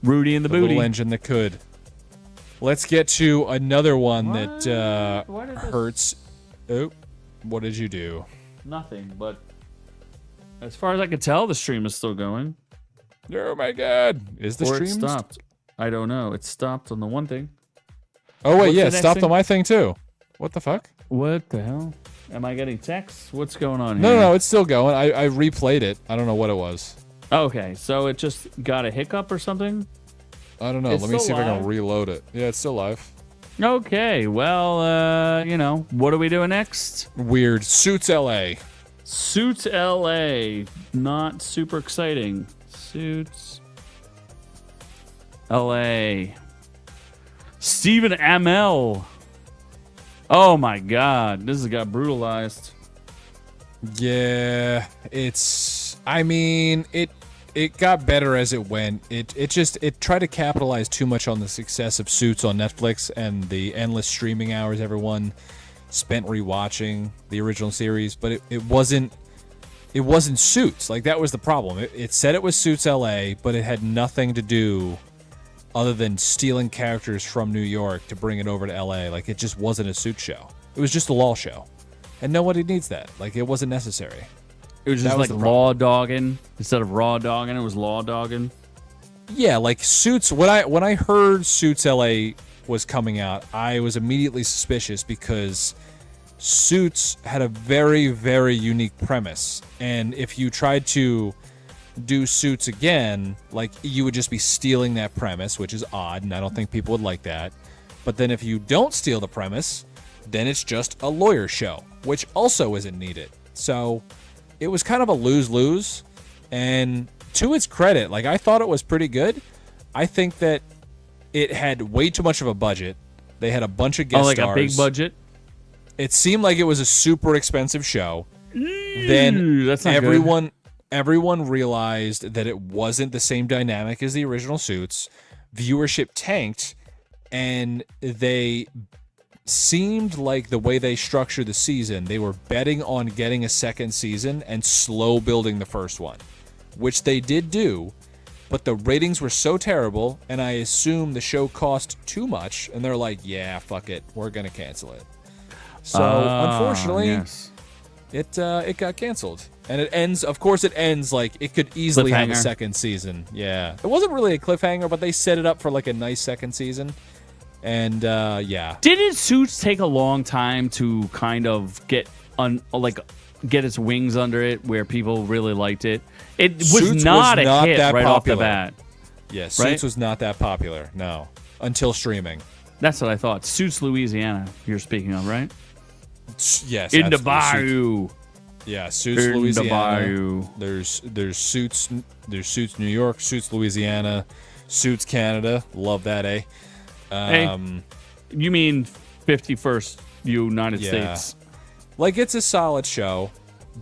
Rudy and the booty. Little engine that could. Let's get to another one that hurts. Oh, what did you do? Nothing, but as far as I can tell, the stream is still going. Oh my God! Is the Or stream it stopped? I don't know. It stopped on the one thing. Oh wait, What's yeah, the it next stopped thing? on my thing too. What the fuck? What the hell? Am I getting texts? What's going on here? No, it's still going. I replayed it. I don't know what it was. Okay, so it just got a hiccup or something? I don't know. It's Let me see still if I can live? reload it. Yeah, it's still live. Okay, well, what are we doing next? Weird. Suits LA. Suits LA. Not super exciting. Suits LA. Stephen Amell. Oh my God, this has got brutalized. Yeah, it got better as it went. It tried to capitalize too much on the success of Suits on Netflix and the endless streaming hours everyone spent rewatching the original series, but it wasn't Suits. Like, that was the problem. It said it was Suits LA, but it had nothing to do other than stealing characters from New York to bring it over to LA. Like, it just wasn't a Suits show. It was just a law show. And nobody needs that. Like, it wasn't necessary. It was just That was like the law dogging instead of raw dogging. It was law dogging. Yeah, like Suits. When I heard Suits LA was coming out, I was immediately suspicious because Suits had a very, very unique premise. And if you tried to do Suits again, like, you would just be stealing that premise, which is odd, and I don't think people would like that. But then if you don't steal the premise, then it's just a lawyer show, which also isn't needed. So it was kind of a lose-lose. And to its credit, like, I thought it was pretty good. I think that it had way too much of a budget. They had a bunch of guest stars. A big budget? It seemed like it was a super expensive show. Then that's not good. everyone realized that it wasn't the same dynamic as the original Suits. Viewership tanked, and they seemed like the way they structured the season, they were betting on getting a second season and slow building the first one, which they did do, but the ratings were so terrible, and I assume the show cost too much, and they're like, yeah, fuck it, we're gonna cancel it. So unfortunately, yes. it got canceled, and it ends. Of course, it ends like it could easily have a Cliffhanger. second season. Yeah, it wasn't really a cliffhanger, but they set it up for like a nice second season. And yeah, Didn't Suits take a long time to kind of get its wings under it, where people really liked it? It was Suits not was a not hit that right popular. off the bat. yeah, Suits Right? was not that popular. No, until streaming. That's what I thought. Suits, Louisiana. You're speaking of, right? Yes, In the absolutely. bayou. Yeah, Suits In the Louisiana. bayou. There's Suits New York, Suits Louisiana, Suits Canada. Love that, eh? Hey. You mean 51st United Yeah. States? Like, it's a solid show,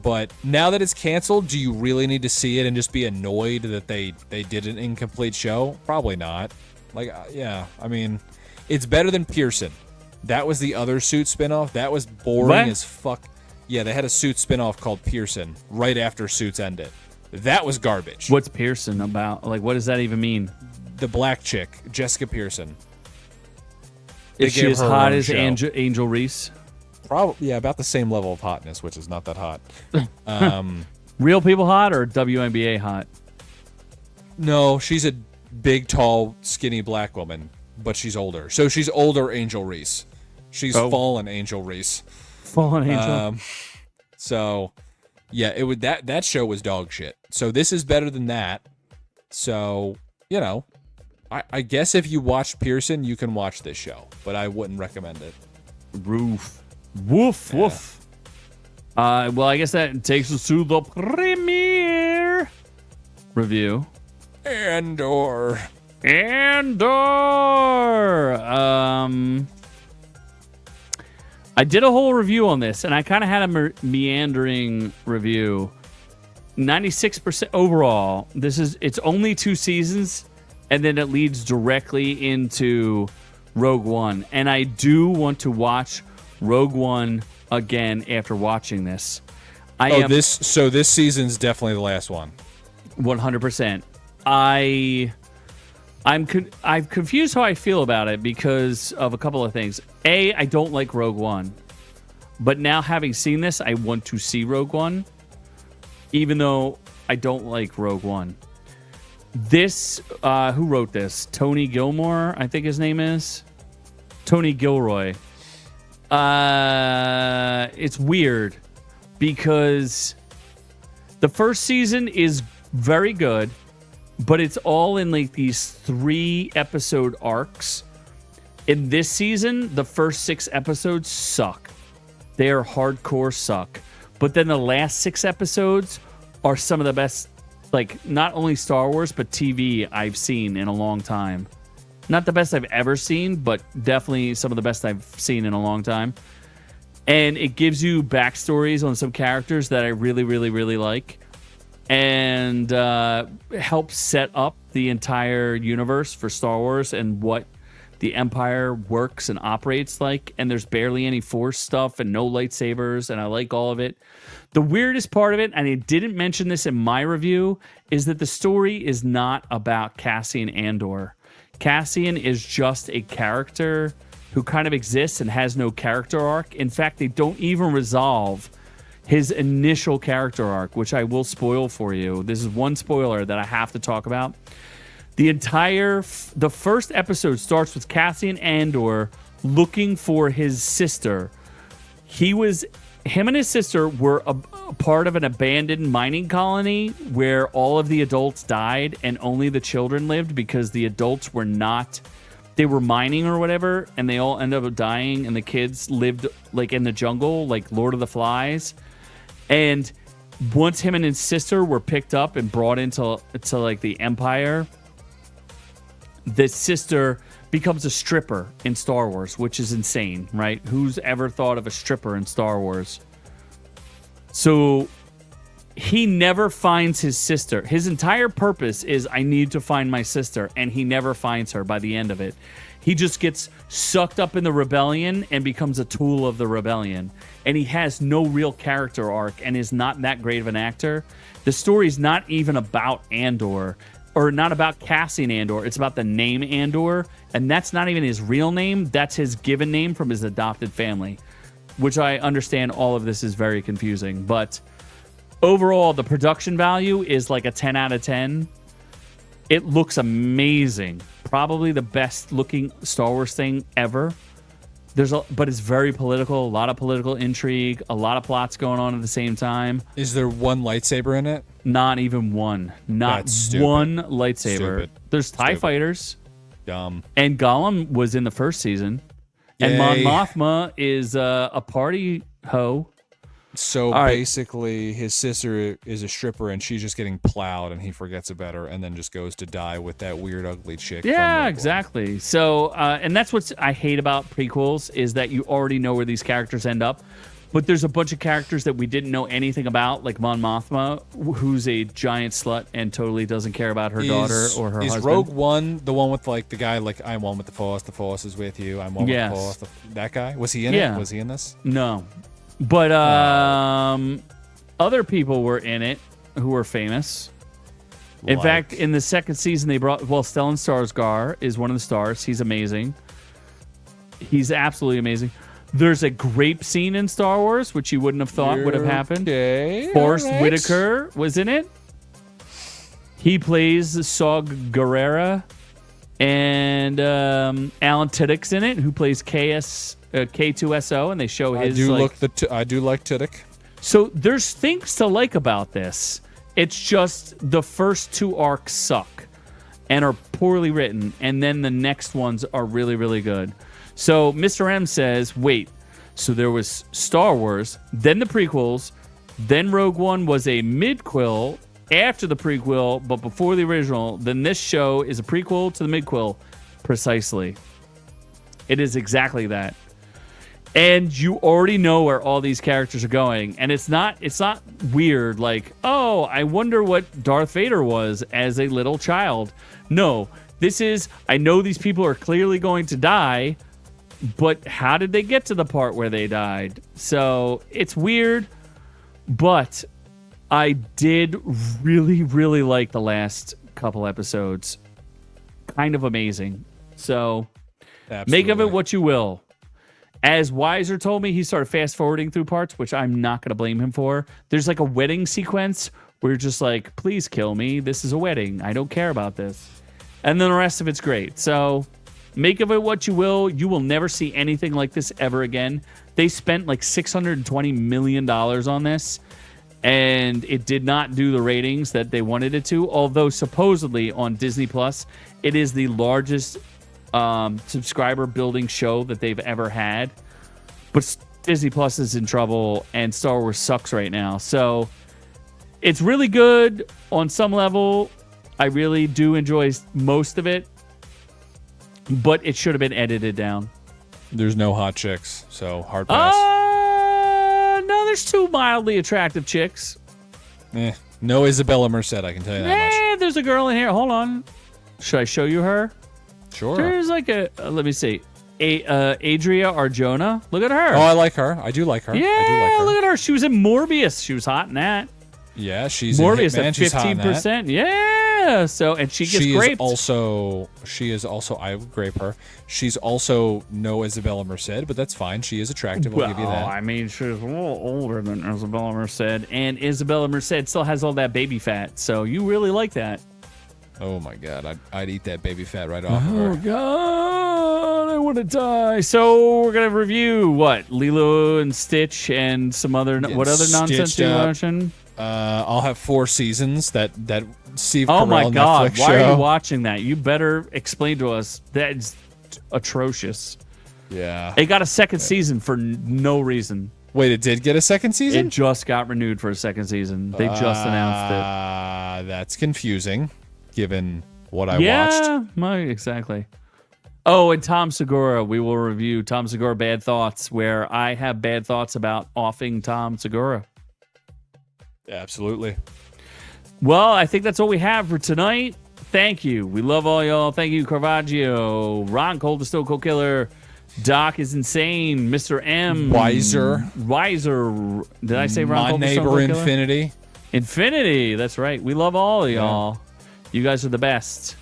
but now that it's canceled, do you really need to see it and just be annoyed that they did an incomplete show? Probably not. Like, yeah, I mean, it's better than Pearson. That was the other Suits spinoff. That was boring What? as fuck. Yeah, they had a Suits spinoff called Pearson right after Suits ended. That was garbage. What's Pearson about? Like, what does that even mean? The black chick, Jessica Pearson. Is she gave as her her hot own as show. Angel Reese? Probably, yeah, about the same level of hotness, which is not that hot. Real people hot or WNBA hot? No, she's a big, tall, skinny black woman, but she's older. So she's older Angel Reese. She's fallen Angel Reese. Fallen Angel. So, yeah, it would that show was dog shit. So this is better than that. So, you know, I guess if you watched Pearson, you can watch this show, but I wouldn't recommend it. Woof, woof. Well, I guess that takes us to the premiere review. Andor. I did a whole review on this, and I kind of had a meandering review. 96% overall. It's only 2 seasons, and then it leads directly into Rogue One. And I do want to watch Rogue One again after watching this. This season's definitely the last one. 100%. I'm confused how I feel about it because of a couple of things. A, I don't like Rogue One. But now having seen this, I want to see Rogue One. Even though I don't like Rogue One. This, who wrote this? Tony Gilmore, I think his name is. Tony Gilroy. It's weird because the first season is very good, but it's all in like these 3-episode arcs. In this season, the first 6 episodes suck. They are hardcore suck. But then the last 6 episodes are some of the best, like, not only Star Wars, but TV I've seen in a long time. Not the best I've ever seen, but definitely some of the best I've seen in a long time. And it gives you backstories on some characters that I really, really, really like. And helps set up the entire universe for Star Wars and what the Empire works and operates like. And there's barely any Force stuff and no lightsabers, and I like all of it. The weirdest part of it, and I didn't mention this in my review, is that the story is not about Cassian Andor. Cassian is just a character who kind of exists and has no character arc. In fact, they don't even resolve his initial character arc, which I will spoil for you. This is one spoiler that I have to talk about. The first episode starts with Cassian Andor looking for his sister. Him and his sister were a part of an abandoned mining colony where all of the adults died and only the children lived because the adults were not, they were mining or whatever, and they all ended up dying, and the kids lived like in the jungle, like Lord of the Flies. And once him and his sister were picked up and brought into like the Empire, the sister becomes a stripper in Star Wars, which is insane, right? Who's ever thought of a stripper in Star Wars? So he never finds his sister. His entire purpose is, I need to find my sister, and he never finds her by the end of it. He just gets sucked up in the rebellion and becomes a tool of the rebellion. And he has no real character arc and is not that great of an actor. The story's not even about Andor, or not about Cassian Andor. It's about the name Andor, and that's not even his real name. That's his given name from his adopted family, which I understand all of this is very confusing. But overall, the production value is like a 10 out of 10. It looks amazing. Probably the best looking Star Wars thing ever. But it's very political, a lot of political intrigue, a lot of plots going on at the same time. Is there one lightsaber in it? Not even one. Not one lightsaber. Stupid. There's TIE fighters. Dumb. And Gollum was in the first season. And Mon Mothma is a party hoe. So basically, his sister is a stripper, and she's just getting plowed, and he forgets about her, and then just goes to die with that weird, ugly chick. Yeah, exactly. So, and that's what I hate about prequels, is that you already know where these characters end up. But there's a bunch of characters that we didn't know anything about, like Mon Mothma, who's a giant slut and totally doesn't care about her daughter or her husband. Is Rogue One the one with like the guy like, I'm one with the Force is with you, I'm one with the Force? That guy? Was he in it? Was he in this? No. But other people were in it who were famous. In fact, in the second season, they brought... Well, Stellan Skarsgård is one of the stars. He's amazing. He's absolutely amazing. There's a grape scene in Star Wars, which you wouldn't have thought would have happened. Okay, Forrest Whitaker was in it. He plays Saw Gerrera. And Alan Tudyk's in it, who plays K2SO, and they show his... I do like Tudyk. So there's things to like about this. It's just the first 2 arcs suck and are poorly written, and then the next ones are really, really good. So Mr. M says, wait, so there was Star Wars, then the prequels, then Rogue One was a midquel after the prequel, but before the original, then this show is a prequel to the midquel. Precisely. It is exactly that. And you already know where all these characters are going. And it's not weird like, oh, I wonder what Darth Vader was as a little child. No, this is, I know these people are clearly going to die, but how did they get to the part where they died? So it's weird, but I did really, really like the last couple episodes. Kind of amazing. So Make of it what you will. As Weiser told me, he started fast forwarding through parts, which I'm not going to blame him for. There's like a wedding sequence where you're just like, please kill me. This is a wedding. I don't care about this. And then the rest of it's great. So make of it what you will. You will never see anything like this ever again. They spent like $620 million on this, and it did not do the ratings that they wanted it to. Although supposedly on Disney Plus, it is the largest subscriber building show that they've ever had. But Disney Plus is in trouble, and Star Wars sucks right now. So it's really good on some level. I really do enjoy most of it, but it should have been edited down. There's no hot chicks, so hard pass. No, there's 2 mildly attractive chicks. No Isabella Merced, I can tell you that much. There's a girl in here. Hold on. Should I show you her? Sure. There's like a, let me see. Adria Arjona. Look at her. Oh, I like her. I do like her. Yeah, I do like her. Look at her. She was in Morbius. She was hot in that. Yeah, she's Morbius in Hitman. at 15%. She's hot in that. Yeah. So, and she gets graped. She is also, I would grape her. She's also no Isabella Merced, but that's fine. She is attractive. I'll give you that. I mean, she's a little older than Isabella Merced, and Isabella Merced still has all that baby fat. So you really like that. Oh my God, I'd eat that baby fat right off of Oh her. God, I want to die. So we're gonna review what Lilo and Stitch and some other what other nonsense you watching? I'll have 4 seasons. That Steve Oh Carell my God, Netflix why show. are you watching that? You better explain to us. That's atrocious. Yeah. It got a second season for no reason. Wait, it did get a second season? It just got renewed for a second season. They just announced it. That's confusing, given what I watched. Yeah, exactly. Oh, and Tom Segura. We will review Tom Segura Bad Thoughts, where I have bad thoughts about offing Tom Segura. Absolutely. Well, I think that's all we have for tonight. Thank you. We love all y'all. Thank you, Caravaggio, Ron Cole, the Stone Cold Killer, Doc is insane, Mr. M, Wiser. Did I say Ron My Cole, the Stone neighbor Cold Killer? Infinity. Infinity. That's right. We love all of y'all. You guys are the best.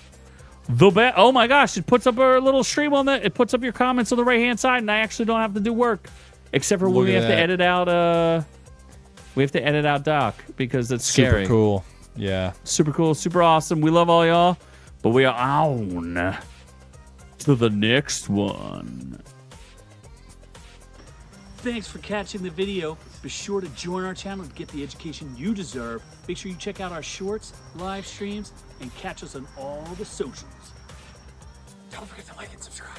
Oh my gosh! It puts up a little stream on that. It puts up your comments on the right hand side, and I actually don't have to do work, except for when we have to edit out. We have to edit out Doc because it's scary. Super cool. Yeah. Super cool. Super awesome. We love all y'all, but we are on to the next one. Thanks for catching the video. Be sure to join our channel to get the education you deserve. Make sure you check out our shorts, live streams, and catch us on all the socials. Don't forget to like and subscribe.